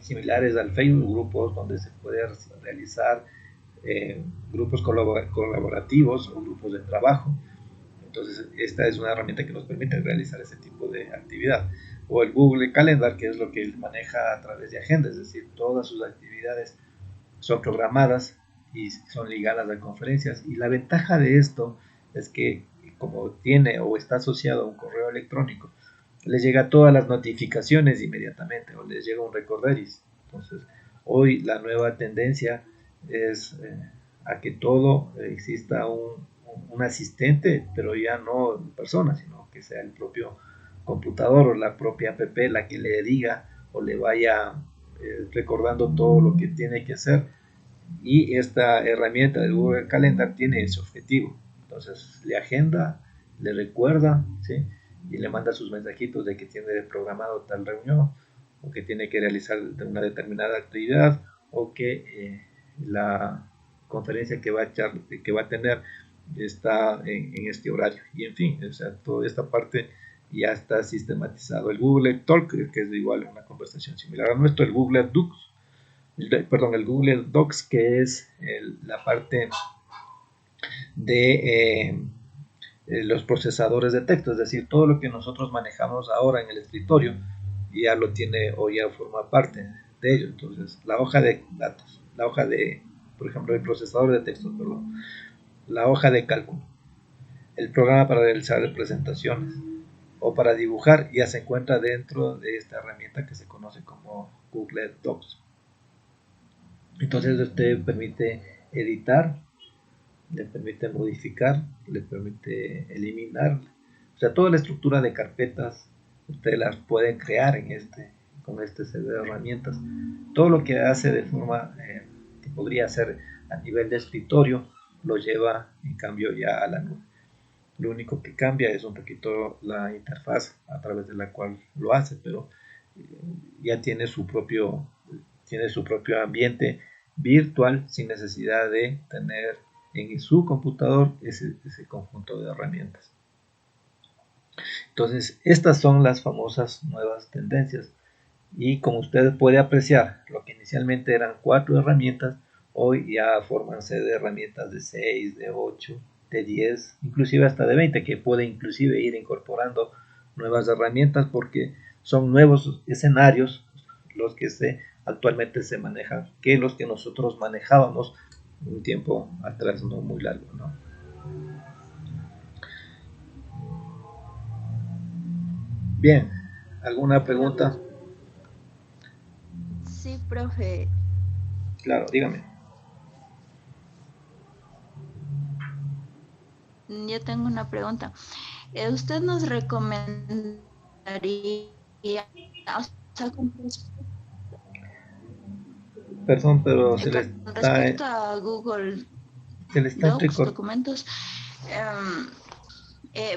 similares al Facebook, grupos donde se puede realizar grupos colaborativos o grupos de trabajo. Entonces esta es una herramienta que nos permite realizar ese tipo de actividad. O el Google Calendar, que es lo que él maneja a través de agendas, es decir, todas sus actividades son programadas y son ligadas a conferencias. Y la ventaja de esto es que como tiene o está asociado a un correo electrónico, les llega todas las notificaciones inmediatamente o les llega un recorderis. Entonces hoy la nueva tendencia es a que todo exista un asistente, pero ya no en persona, sino que sea el propio computador o la propia app la que le diga o le vaya recordando todo lo que tiene que hacer. Y esta herramienta del Google Calendar tiene ese objetivo. Entonces le agenda, le recuerda, ¿sí?, y le manda sus mensajitos de que tiene programado tal reunión, o que tiene que realizar una determinada actividad, o que la conferencia que va a tener está en este horario. Y en fin, o sea, toda esta parte ya está sistematizado. El Google Talk, que es igual una conversación similar a nuestro, el Google Docs, el Google Docs, que es la parte de los procesadores de texto, es decir, todo lo que nosotros manejamos ahora en el escritorio ya lo tiene o ya forma parte de ello. Entonces, la hoja de datos, la hoja de, por ejemplo, el procesador de texto, perdón, la hoja de cálculo, el programa para realizar presentaciones o para dibujar, ya se encuentra dentro de esta herramienta que se conoce como Google Docs. Entonces, usted permite editar, le permite modificar, le permite eliminar, o sea, toda la estructura de carpetas ustedes las pueden crear con este set de herramientas. Todo lo que hace de forma que podría hacer a nivel de escritorio lo lleva en cambio ya a la nube. Lo único que cambia es un poquito la interfaz a través de la cual lo hace, pero ya tiene su propio ambiente virtual sin necesidad de tener en su computador ese conjunto de herramientas. Entonces, estas son las famosas nuevas tendencias. Y como usted puede apreciar, lo que inicialmente eran 4 herramientas, hoy ya formanse de herramientas de 6, de 8, de 10, inclusive hasta de 20, que puede inclusive ir incorporando nuevas herramientas porque son nuevos escenarios los que actualmente se manejan que los que nosotros manejábamos un tiempo atrás, no muy largo, ¿no? Bien, ¿alguna pregunta? Sí, profe. Claro, dígame. Yo tengo una pregunta. ¿Usted nos recomendaría, o sea, perdón, pero con respecto a Google Docs, documentos,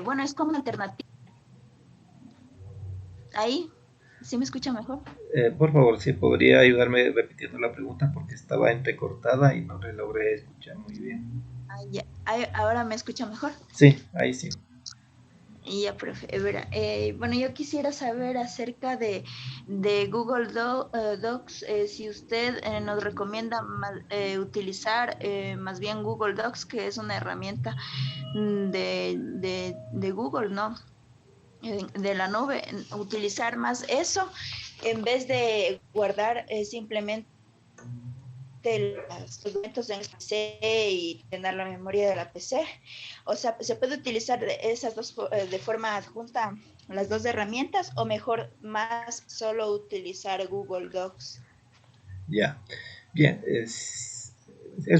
bueno, es como alternativa. ¿Ahí? ¿Sí me escucha mejor? Por favor, si podría ayudarme repitiendo la pregunta porque estaba entrecortada y no le logré escuchar muy bien. Ya. ¿Ahora me escucha mejor? Sí, ahí sí. Ya, profe. Bueno, yo quisiera saber acerca de Google Docs, si usted nos recomienda utilizar más bien Google Docs, que es una herramienta de Google, ¿no? De la nube, utilizar más eso en vez de guardar simplemente los documentos en el PC y tener la memoria de la PC. O sea, ¿se puede utilizar esas dos de forma adjunta, las dos herramientas, o mejor más solo utilizar Google Docs? Ya, bien, es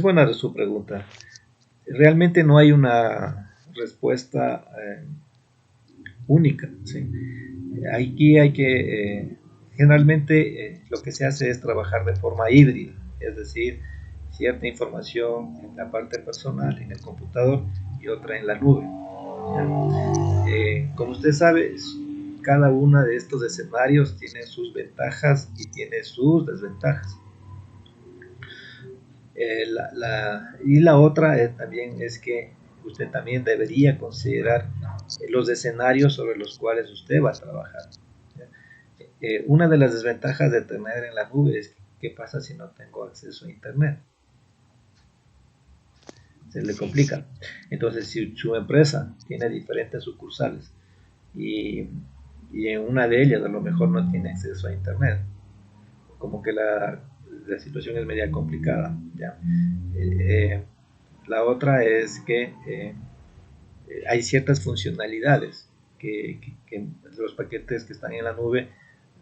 buena su pregunta. Realmente no hay una respuesta única, ¿sí? Aquí hay que, generalmente lo que se hace es trabajar de forma híbrida, es decir, cierta información en la parte personal, en el computador, y otra en la nube. Como usted sabe, cada uno de estos escenarios tiene sus ventajas y tiene sus desventajas. Y la otra también es que usted también debería considerar los escenarios sobre los cuales usted va a trabajar. Una de las desventajas de tener en la nube es qué pasa si no tengo acceso a internet. Se le complica. Entonces, si su empresa tiene diferentes sucursales y en una de ellas a lo mejor no tiene acceso a internet, como que la situación es media complicada, ¿ya? La otra es que hay ciertas funcionalidades que los paquetes que están en la nube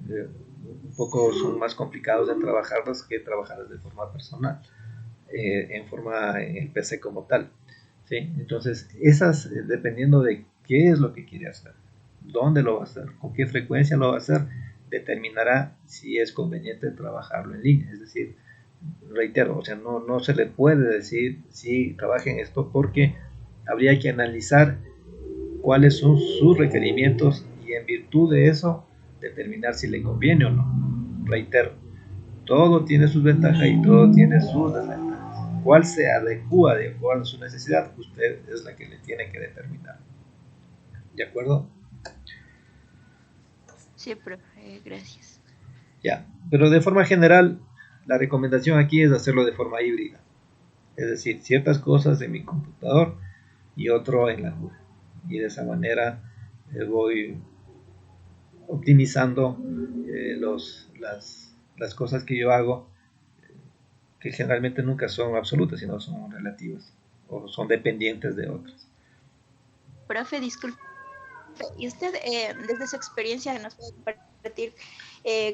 un poco son más complicados de trabajarlos que trabajarlos de forma personal, en el PC como tal, ¿sí? Entonces, esas, dependiendo de qué es lo que quiere hacer, dónde lo va a hacer, con qué frecuencia lo va a hacer, determinará si es conveniente trabajarlo en línea. Es decir, reitero, o sea, no se le puede decir si trabaje en esto porque habría que analizar cuáles son sus requerimientos y en virtud de eso determinar si le conviene o no. Reitero, todo tiene sus ventajas y todo tiene sus desventajas. ¿Cuál se adecua de acuerdo a su necesidad? Usted es la que le tiene que determinar. ¿De acuerdo? Sí, profe, gracias. Ya, pero de forma general, la recomendación aquí es hacerlo de forma híbrida. Es decir, ciertas cosas en mi computador y otro en la nube. Y de esa manera voy optimizando las cosas que yo hago, que generalmente nunca son absolutas, sino son relativas o son dependientes de otras. Profe, disculpe. Y usted, desde su experiencia, nos puede compartir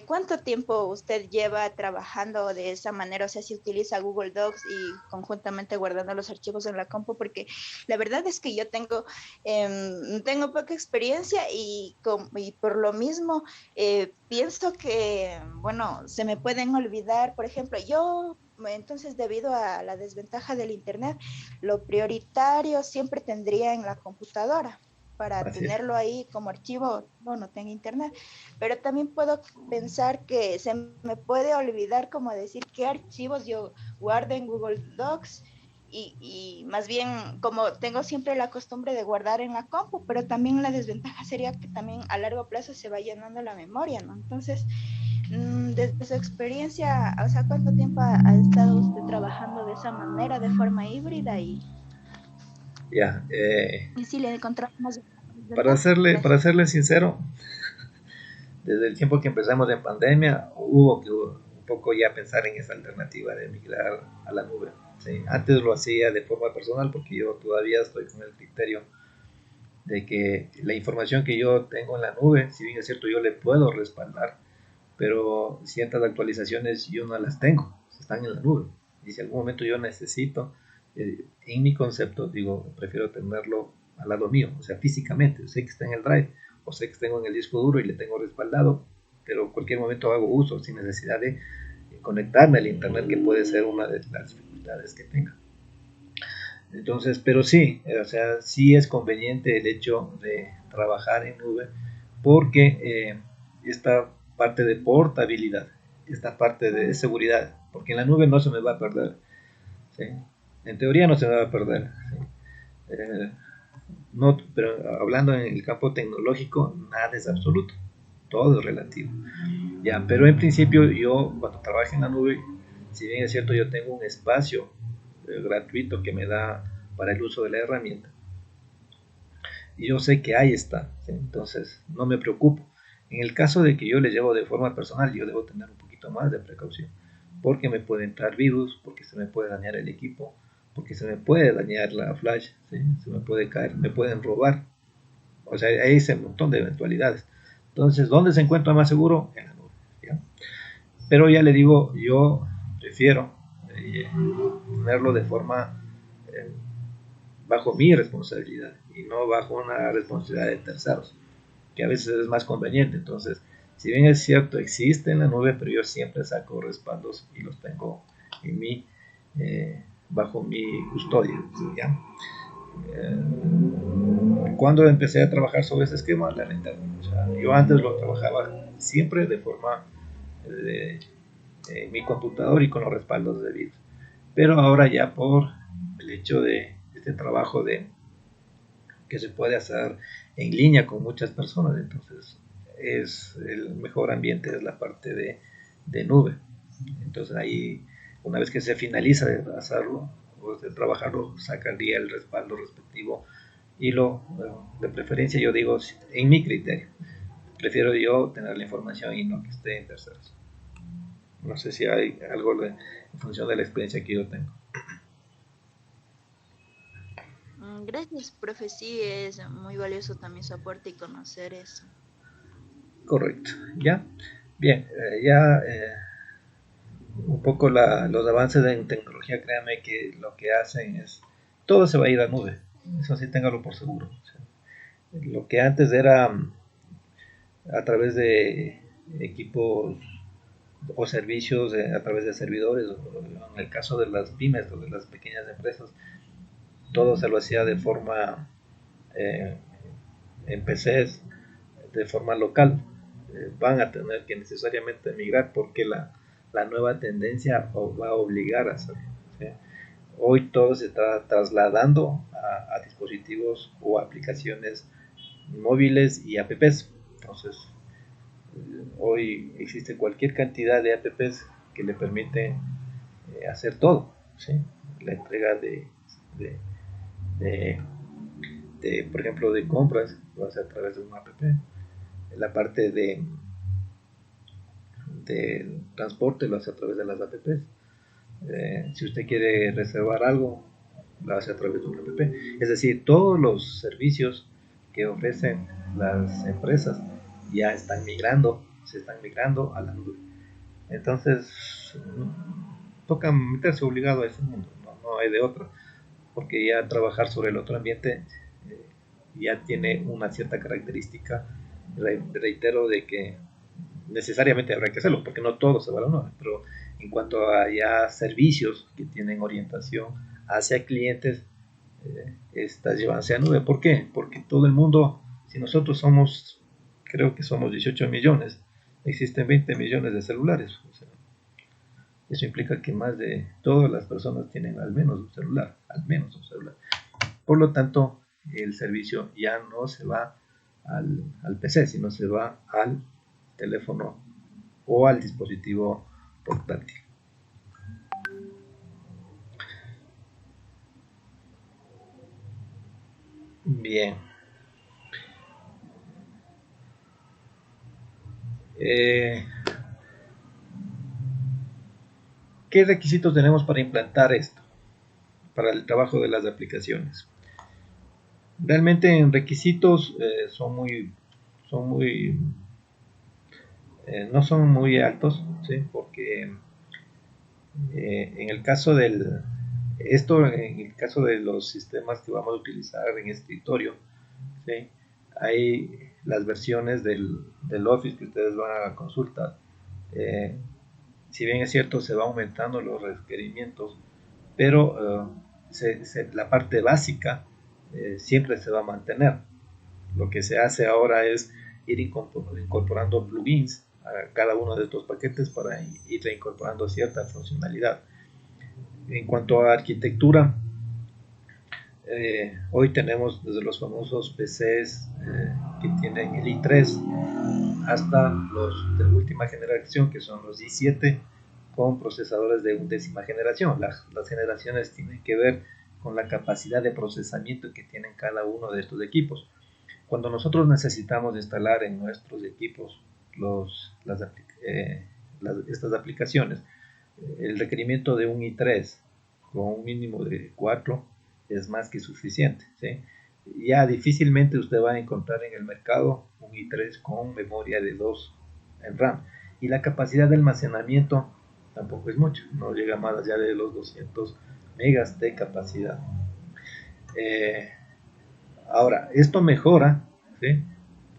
cuánto tiempo usted lleva trabajando de esa manera, o sea, si utiliza Google Docs y conjuntamente guardando los archivos en la compu, porque la verdad es que yo tengo poca experiencia y por lo mismo pienso que, bueno, se me pueden olvidar, por ejemplo, yo... Entonces, debido a la desventaja del Internet, lo prioritario siempre tendría en la computadora para Así es. tenerlo ahí como archivo, no tengo internet, pero también puedo pensar que se me puede olvidar como decir qué archivos yo guardo en Google Docs y más bien como tengo siempre la costumbre de guardar en la compu, pero también la desventaja sería que también a largo plazo se va llenando la memoria, ¿no? Entonces, desde su experiencia, o sea, ¿cuánto tiempo ha estado usted trabajando de esa manera, de forma híbrida Ya, y si le encontramos para desventajas? para serle sincero, desde el tiempo que empezamos en pandemia, hubo que un poco ya pensar en esa alternativa de migrar a la nube. ¿Sí? Antes lo hacía de forma personal porque yo todavía estoy con el criterio de que la información que yo tengo en la nube, si bien es cierto, yo le puedo respaldar, pero ciertas actualizaciones yo no las tengo, están en la nube. Y si en algún momento yo necesito, en mi concepto, digo, prefiero tenerlo al lado mío, o sea, físicamente. Sé que está en el drive, o sé que tengo en el disco duro y le tengo respaldado, pero en cualquier momento hago uso sin necesidad de conectarme al internet, que puede ser una de las dificultades que tenga. Entonces, pero sí, o sea, sí es conveniente el hecho de trabajar en nube porque esta parte de portabilidad, esta parte de seguridad, porque en la nube no se me va a perder, ¿sí? En teoría no se me va a perder, ¿sí? No, pero hablando en el campo tecnológico, nada es absoluto, todo es relativo. Ya, pero en principio yo cuando trabajo en la nube, si bien es cierto, yo tengo un espacio gratuito que me da para el uso de la herramienta, y yo sé que ahí está, ¿sí? Entonces no me preocupo. En el caso de que yo le llevo de forma personal, yo debo tener un poquito más de precaución, porque me puede entrar virus, porque se me puede dañar el equipo, porque se me puede dañar la flash, ¿sí? Se me puede caer, me pueden robar. O sea, hay ese montón de eventualidades. Entonces, ¿dónde se encuentra más seguro? En la nube, ¿ya? Pero ya le digo, yo prefiero tenerlo de forma bajo mi responsabilidad y no bajo una responsabilidad de terceros, que a veces es más conveniente. Entonces, si bien es cierto, existe en la nube, pero yo siempre saco respaldos y los tengo en mi, bajo mi custodia, ¿ya? Cuando empecé a trabajar sobre ese esquema, la neta, o sea, yo antes lo trabajaba siempre de forma en mi computador y con los respaldos debidos, pero ahora ya por el hecho de este trabajo de que se puede hacer en línea con muchas personas, entonces es el mejor ambiente es la parte de nube. Entonces ahí, una vez que se finaliza de hacerlo o de trabajarlo, sacaría el respaldo respectivo y de preferencia, yo digo, en mi criterio, prefiero yo tener la información y no que esté en terceros. No sé si hay algo en función de la experiencia que yo tengo. Gracias, profe. Sí, es muy valioso también su aporte y conocer eso. Correcto, ¿ya? Bien, un poco los avances en tecnología, créanme que lo que hacen es, todo se va a ir a nube, eso sí téngalo por seguro. O sea, lo que antes era a través de equipos o servicios a través de servidores, o en el caso de las pymes o de las pequeñas empresas, todo se lo hacía de forma en PCs de forma local, van a tener que necesariamente migrar porque la nueva tendencia va a obligar a hacerlo, ¿sí? Hoy todo se está trasladando a dispositivos o aplicaciones móviles y apps. Entonces, hoy existe cualquier cantidad de apps que le permite hacer todo, ¿sí? La entrega de, por ejemplo, de compras lo hace a través de una app. La parte de transporte lo hace a través de las apps. Si usted quiere reservar algo, lo hace a través de una app. Es decir, todos los servicios que ofrecen las empresas ya están migrando, se están migrando a la nube. Entonces, toca meterse obligado a ese mundo, no hay de otra, porque ya trabajar sobre el otro ambiente ya tiene una cierta característica, reitero, de que necesariamente habrá que hacerlo, porque no todo se va a la nube, pero en cuanto a ya servicios que tienen orientación hacia clientes, estas llevanse a nube. ¿Por qué? Porque todo el mundo, si nosotros somos, creo que somos 18 millones, existen 20 millones de celulares. O sea, eso implica que más de todas las personas tienen al menos un celular, Por lo tanto, el servicio ya no se va al PC, sino se va al teléfono o al dispositivo portátil. Bien. ¿Qué requisitos tenemos para implantar esto? Para el trabajo de las aplicaciones. Realmente en requisitos no son muy altos, ¿sí? Porque en el caso en el caso de los sistemas que vamos a utilizar en escritorio, ¿sí? Hay las versiones del Office que ustedes van a consultar. Si bien es cierto, se va aumentando los requerimientos, pero la parte básica siempre se va a mantener. Lo que se hace ahora es ir incorporando plugins a cada uno de estos paquetes para ir reincorporando cierta funcionalidad. En cuanto a arquitectura, hoy tenemos desde los famosos PCs que tienen el i3 hasta los de última generación, que son los i7 con procesadores de 11ª generación. Las generaciones tienen que ver con la capacidad de procesamiento que tienen cada uno de estos equipos. Cuando nosotros necesitamos instalar en nuestros equipos estas aplicaciones, el requerimiento de un i3 con un mínimo de 4 es más que suficiente, ¿sí? Ya difícilmente usted va a encontrar en el mercado un i3 con memoria de 2 en RAM, y la capacidad de almacenamiento tampoco es mucho, no llega más allá de los 200 megas de capacidad. Ahora, esto mejora, ¿sí?,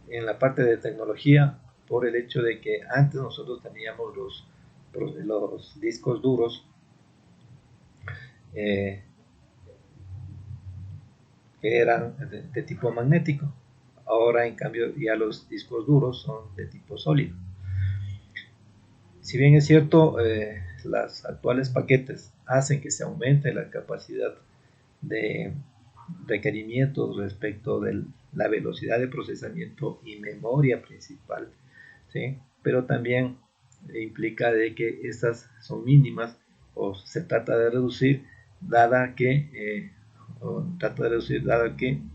en la parte de tecnología, por el hecho de que antes nosotros teníamos los discos duros que eran de tipo magnético. Ahora, en cambio, ya los discos duros son de tipo sólido. Si bien es cierto, los actuales paquetes hacen que se aumente la capacidad de requerimientos respecto de la velocidad de procesamiento y memoria principal, ¿sí?, pero también implica de que estas son mínimas, o se trata de reducir, dada que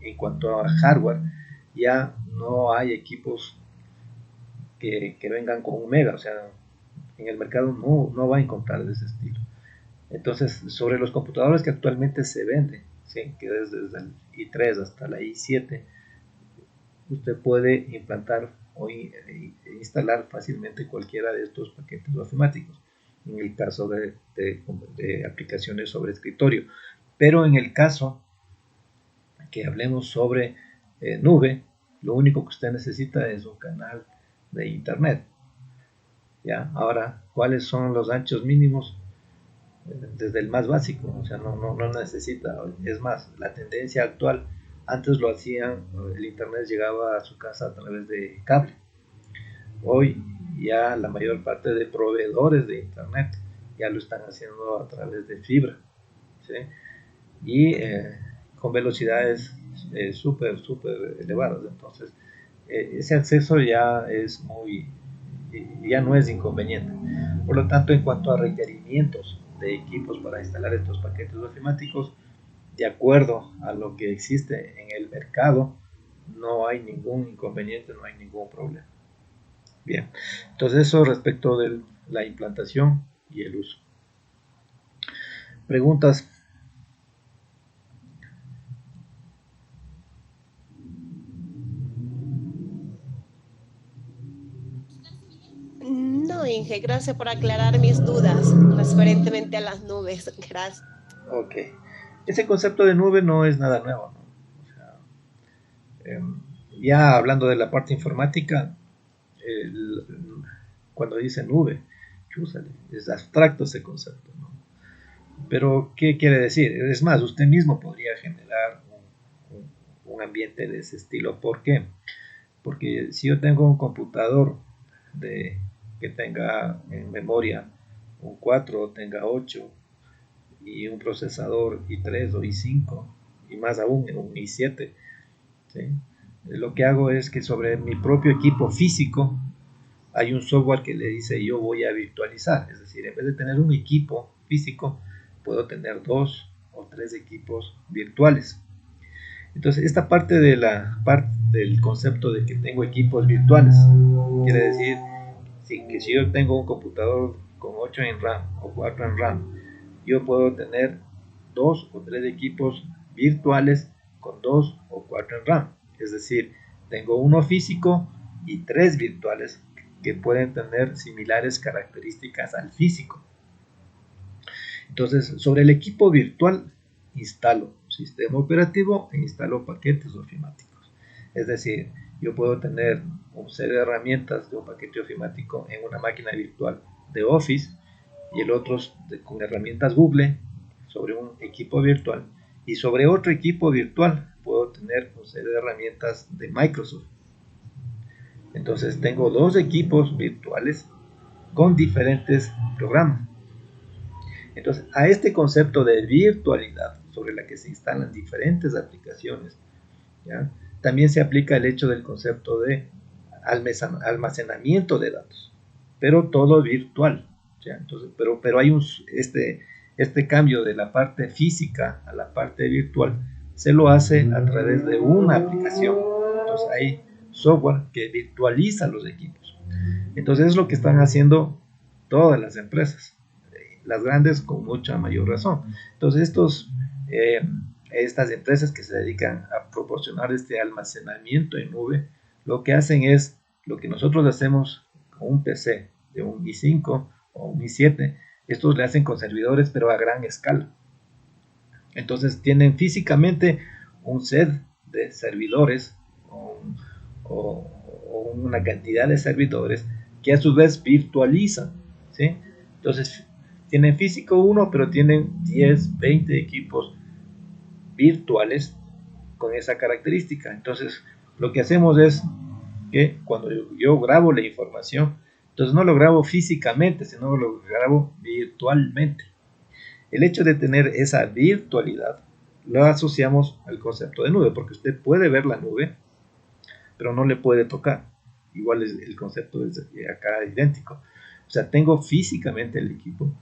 en cuanto a hardware ya no hay equipos que vengan con 1 mega, o sea, en el mercado no va a encontrar de ese estilo. Entonces, sobre los computadores que actualmente se venden, ¿sí?, que desde el i3 hasta la i7, usted puede implantar o instalar fácilmente cualquiera de estos paquetes ofimáticos, en el caso de aplicaciones sobre escritorio. Pero en el caso que hablemos sobre nube, lo único que usted necesita es un canal de internet, ¿ya? Ahora, ¿cuáles son los anchos mínimos? Desde el más básico, o sea, no necesita. Es más, la tendencia actual Antes lo hacían, el internet llegaba a su casa a través de cable. Hoy ya la mayor parte de proveedores de internet ya lo están haciendo a través de fibra, ¿sí? Y con velocidades súper elevadas. Entonces ese acceso ya no es inconveniente. Por lo tanto, en cuanto a requerimientos de equipos para instalar estos paquetes ofimáticos, de acuerdo a lo que existe en el mercado, no hay ningún inconveniente, no hay ningún problema. Bien, entonces eso respecto de la implantación y el uso. ¿Preguntas? No, Inge, gracias por aclarar mis dudas referentemente a las nubes. Gracias. Ok. Ese concepto de nube no es nada nuevo, ¿no? O sea, ya hablando de la parte informática, cuando dice nube, es abstracto ese concepto, ¿no? Pero, ¿qué quiere decir? Es más, usted mismo podría generar un ambiente de ese estilo. ¿Por qué? Porque si yo tengo un computador que tenga en memoria un 4, tenga 8, y un procesador i3 o i5, y más aún un i7, ¿sí? Lo que hago es que sobre mi propio equipo físico hay un software que le dice yo voy a virtualizar, es decir, en vez de tener un equipo físico, puedo tener 2 o 3 equipos virtuales. Entonces, esta parte del concepto de que tengo equipos virtuales, quiere decir que si yo tengo un computador con 8 en RAM o 4 en RAM, yo puedo tener 2 o 3 equipos virtuales con 2 o 4 en RAM. Es decir, tengo uno físico y 3 virtuales que pueden tener similares características al físico. Entonces, sobre el equipo virtual, instalo sistema operativo e instalo paquetes ofimáticos. Es decir, yo puedo tener un set de herramientas de un paquete ofimático en una máquina virtual de Office y el otro con herramientas Google sobre un equipo virtual, y sobre otro equipo virtual puedo tener un set de herramientas de Microsoft. Entonces tengo 2 equipos virtuales con diferentes programas. Entonces, a este concepto de virtualidad sobre la que se instalan diferentes aplicaciones, ¿ya? También se aplica el hecho del concepto de almacenamiento de datos, pero todo virtual, ¿ya? Entonces, pero hay este cambio de la parte física a la parte virtual, se lo hace a través de una aplicación. Entonces hay software que virtualiza los equipos. Entonces es lo que están haciendo todas las empresas, las grandes con mucha mayor razón. Entonces estas empresas que se dedican a proporcionar este almacenamiento en nube, lo que hacen es lo que nosotros hacemos con un PC de un i5 o un i7, estos le hacen con servidores pero a gran escala. Entonces tienen físicamente un set de servidores o una cantidad de servidores que a su vez virtualizan, ¿sí? Entonces tienen físico uno, pero tienen 10, 20 equipos virtuales con esa característica. Entonces lo que hacemos es que cuando yo grabo la información, entonces no lo grabo físicamente, sino lo grabo virtualmente. El hecho de tener esa virtualidad lo asociamos al concepto de nube, porque usted puede ver la nube, pero no le puede tocar. Igual el concepto es acá idéntico. O sea, tengo físicamente el equipo,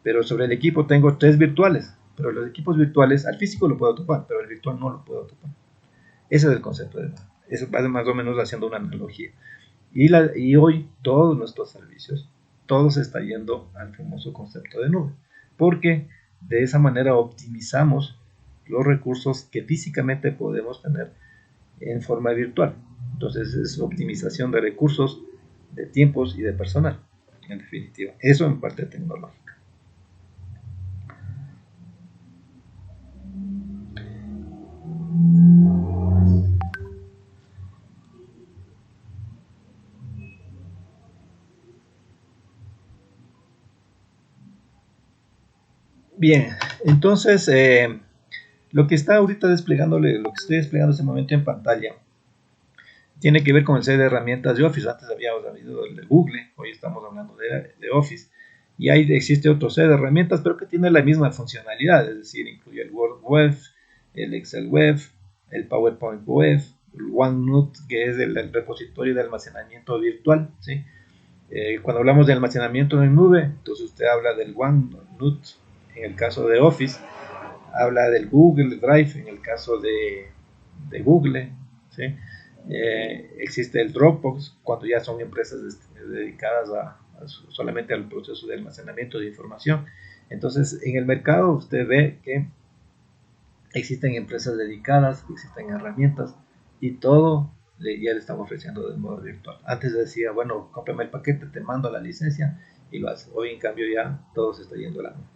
pero sobre el equipo tengo 3 virtuales. Pero los equipos virtuales, al físico lo puedo topar, pero al virtual no lo puedo topar. Ese es el concepto de nube. Eso va más o menos haciendo una analogía. Y hoy todos nuestros servicios, todo se está yendo al famoso concepto de nube, porque de esa manera optimizamos los recursos que físicamente podemos tener en forma virtual. Entonces es optimización de recursos, de tiempos y de personal, en definitiva. Eso en parte tecnológica. Bien, entonces Lo que está ahorita desplegándole, lo que estoy desplegando en este momento en pantalla, tiene que ver con el set de herramientas de Office. Antes habíamos hablado el de Google, hoy estamos hablando de Office. Y ahí existe otro set de herramientas, pero que tiene la misma funcionalidad, es decir, incluye el Word Web, el Excel Web, el PowerPoint Web, el OneNote, que es el repositorio de almacenamiento virtual, ¿sí? Cuando hablamos de almacenamiento en nube, entonces usted habla del OneNote en el caso de Office, habla del Google Drive en el caso de Google, ¿sí? Existe el Dropbox cuando ya son empresas dedicadas solamente al proceso de almacenamiento de información. Entonces, en el mercado usted ve que existen empresas dedicadas, existen herramientas y todo ya le estamos ofreciendo de modo virtual. Antes decía, bueno, cómprame el paquete, te mando la licencia y lo hace. Hoy en cambio ya todo se está yendo a la nube.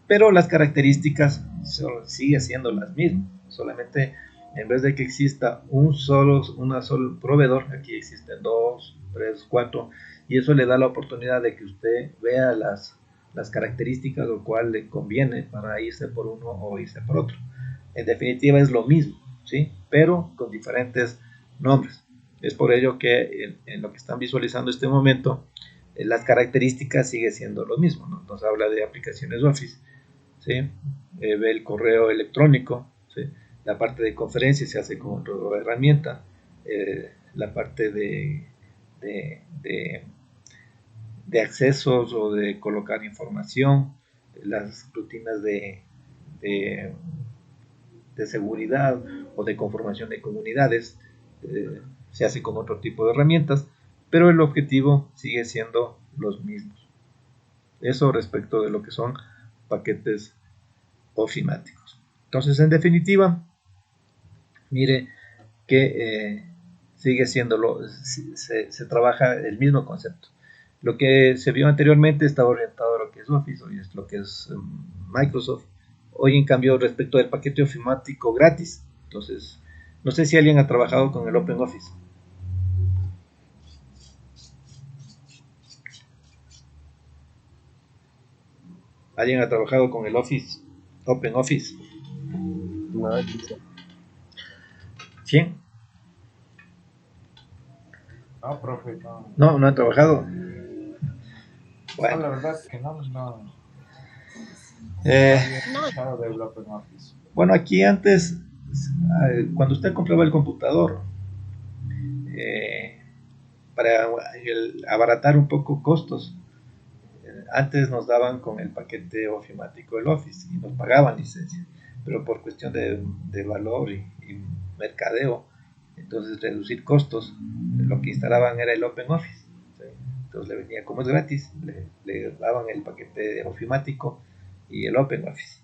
Pero las características siguen siendo las mismas, solamente en vez de que exista un solo proveedor, aquí existen 2, 3, 4, y eso le da la oportunidad de que usted vea las características o cuál le conviene para irse por uno o irse por otro. En definitiva es lo mismo, ¿sí? Pero con diferentes nombres. Es por ello que en lo que están visualizando en este momento, las características sigue siendo lo mismo, ¿no? Nos habla de aplicaciones Office, ¿sí? Ve el correo electrónico, ¿sí? La parte de conferencias se hace con otra herramienta, la parte de accesos o de colocar información, las rutinas de seguridad o de conformación de comunidades, se hace con otro tipo de herramientas, pero el objetivo sigue siendo los mismos. Eso respecto de lo que son paquetes ofimáticos. Entonces, en definitiva, mire que sigue siendo se trabaja el mismo concepto. Lo que se vio anteriormente estaba orientado a lo que es Office, hoy es lo que es Microsoft. Hoy en cambio respecto del paquete ofimático gratis. Entonces, no sé si alguien ha trabajado con el OpenOffice. ¿Alguien ha trabajado con el Office, OpenOffice? No, ¿Sí? No, profe, no. No han trabajado. Bueno. No, la verdad es que no. Bueno, aquí antes, cuando usted compraba el computador, para abaratar un poco costos, antes nos daban con el paquete ofimático el Office y nos pagaban licencia, pero por cuestión de valor y mercadeo, entonces reducir costos, lo que instalaban era el OpenOffice. ¿Sí? Entonces le venía, como es gratis, le daban el paquete ofimático y el OpenOffice.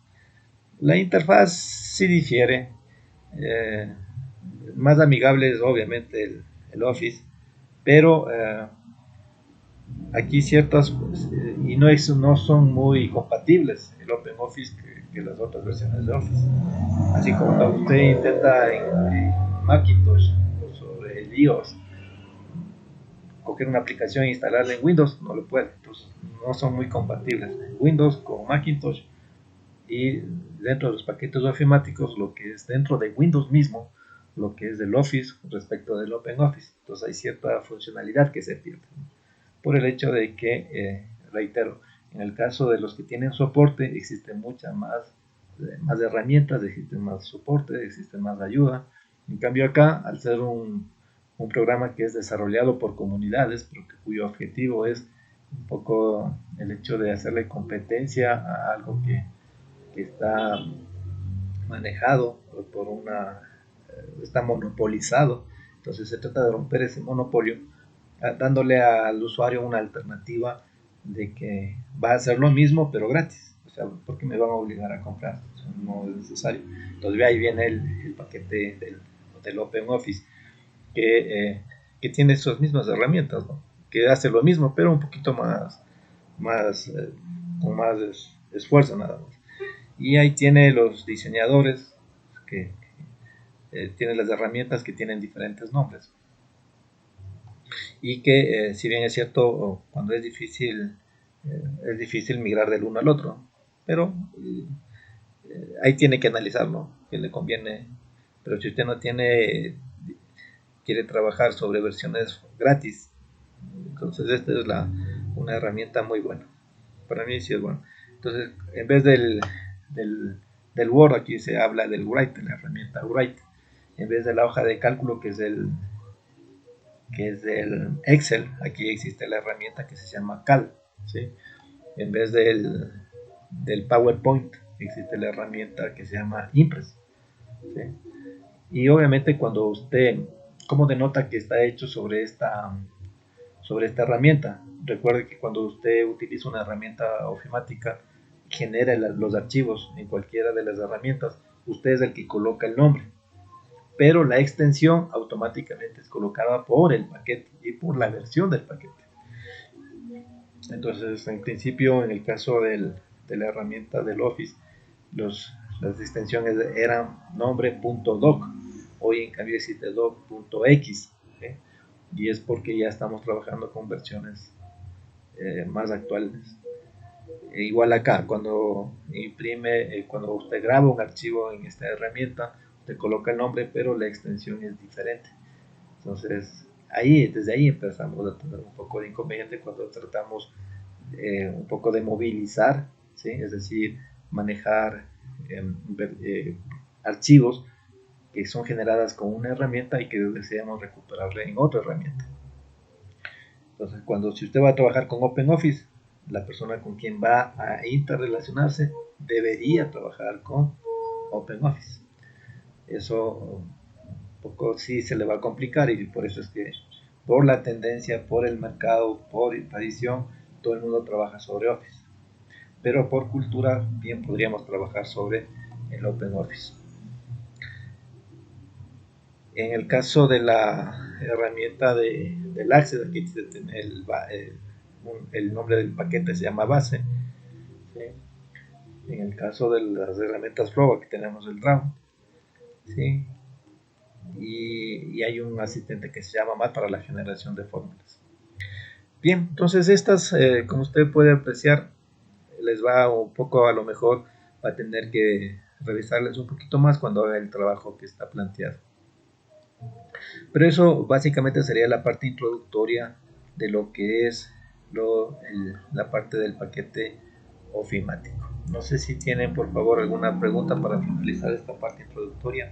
La interfaz sí difiere, más amigable es obviamente el Office, pero aquí ciertas y no son muy compatibles el OpenOffice que las otras versiones de Office. Así como cuando usted intenta en Macintosh o sobre el iOS coger una aplicación e instalarla en Windows, no lo puede. Entonces no son muy compatibles Windows con Macintosh. Y dentro de los paquetes ofimáticos, lo que es dentro de Windows mismo, lo que es del Office respecto del OpenOffice. Entonces hay cierta funcionalidad que se pierde por el hecho de que, reitero, en el caso de los que tienen soporte existen muchas más herramientas, existe más soporte, existe más ayuda. En cambio acá, al ser un programa que es desarrollado por comunidades, pero cuyo objetivo es un poco el hecho de hacerle competencia a algo que está manejado por está monopolizado. Entonces se trata de romper ese monopolio, dándole al usuario una alternativa de que va a hacer lo mismo pero gratis. O sea, ¿por qué me van a obligar a comprar? Eso no es necesario. Entonces ahí viene el paquete del OpenOffice que tiene sus mismas herramientas, ¿no? Que hace lo mismo pero un poquito con más esfuerzo nada más. Y ahí tiene los diseñadores que tienen las herramientas que tienen diferentes nombres y que si bien es cierto cuando es difícil migrar del uno al otro, pero ahí tiene que analizar, ¿no? Que le conviene. Pero si usted no quiere trabajar sobre versiones gratis, entonces esta es una herramienta muy buena. Para mí sí es bueno. Entonces, en vez del Word, aquí se habla del Write, la herramienta Write. En vez de la hoja de cálculo, que es del Excel, aquí existe la herramienta que se llama Cal, ¿sí? En vez del PowerPoint, existe la herramienta que se llama Impress, ¿sí? Y obviamente cuando usted, ¿cómo denota que está hecho sobre esta herramienta? Recuerde que cuando usted utiliza una herramienta ofimática, genera los archivos en cualquiera de las herramientas, usted es el que coloca el nombre, pero la extensión automáticamente es colocada por el paquete y por la versión del paquete. Entonces, en principio, en el caso de la herramienta del Office, las extensiones eran nombre.doc, hoy en cambio existe doc.x, ¿sí? Y es porque ya estamos trabajando con versiones más actuales. Igual acá, cuando cuando usted graba un archivo en esta herramienta, usted coloca el nombre, pero la extensión es diferente. Entonces, desde ahí empezamos a tener un poco de inconveniente cuando tratamos un poco de movilizar, ¿sí? Es decir, manejar archivos que son generadas con una herramienta y que deseamos recuperarla en otra herramienta. Entonces, si usted va a trabajar con OpenOffice, la persona con quien va a interrelacionarse debería trabajar con OpenOffice. Eso un poco sí se le va a complicar, y por eso es que por la tendencia, por el mercado, por tradición, todo el mundo trabaja sobre Office. Pero por cultura bien podríamos trabajar sobre el OpenOffice. En el caso de la herramienta del Access, aquí el nombre del paquete se llama base, ¿sí? En el caso de las herramientas Flow, aquí tenemos el Draw, ¿sí? Y hay un asistente que se llama Mat para la generación de fórmulas. Bien, entonces estas, como usted puede apreciar, les va un poco, a lo mejor va a tener que revisarles un poquito más cuando haga el trabajo que está planteado. Pero eso básicamente sería la parte introductoria de lo que es la parte del paquete ofimático. No sé si tienen, por favor, alguna pregunta para finalizar esta parte introductoria.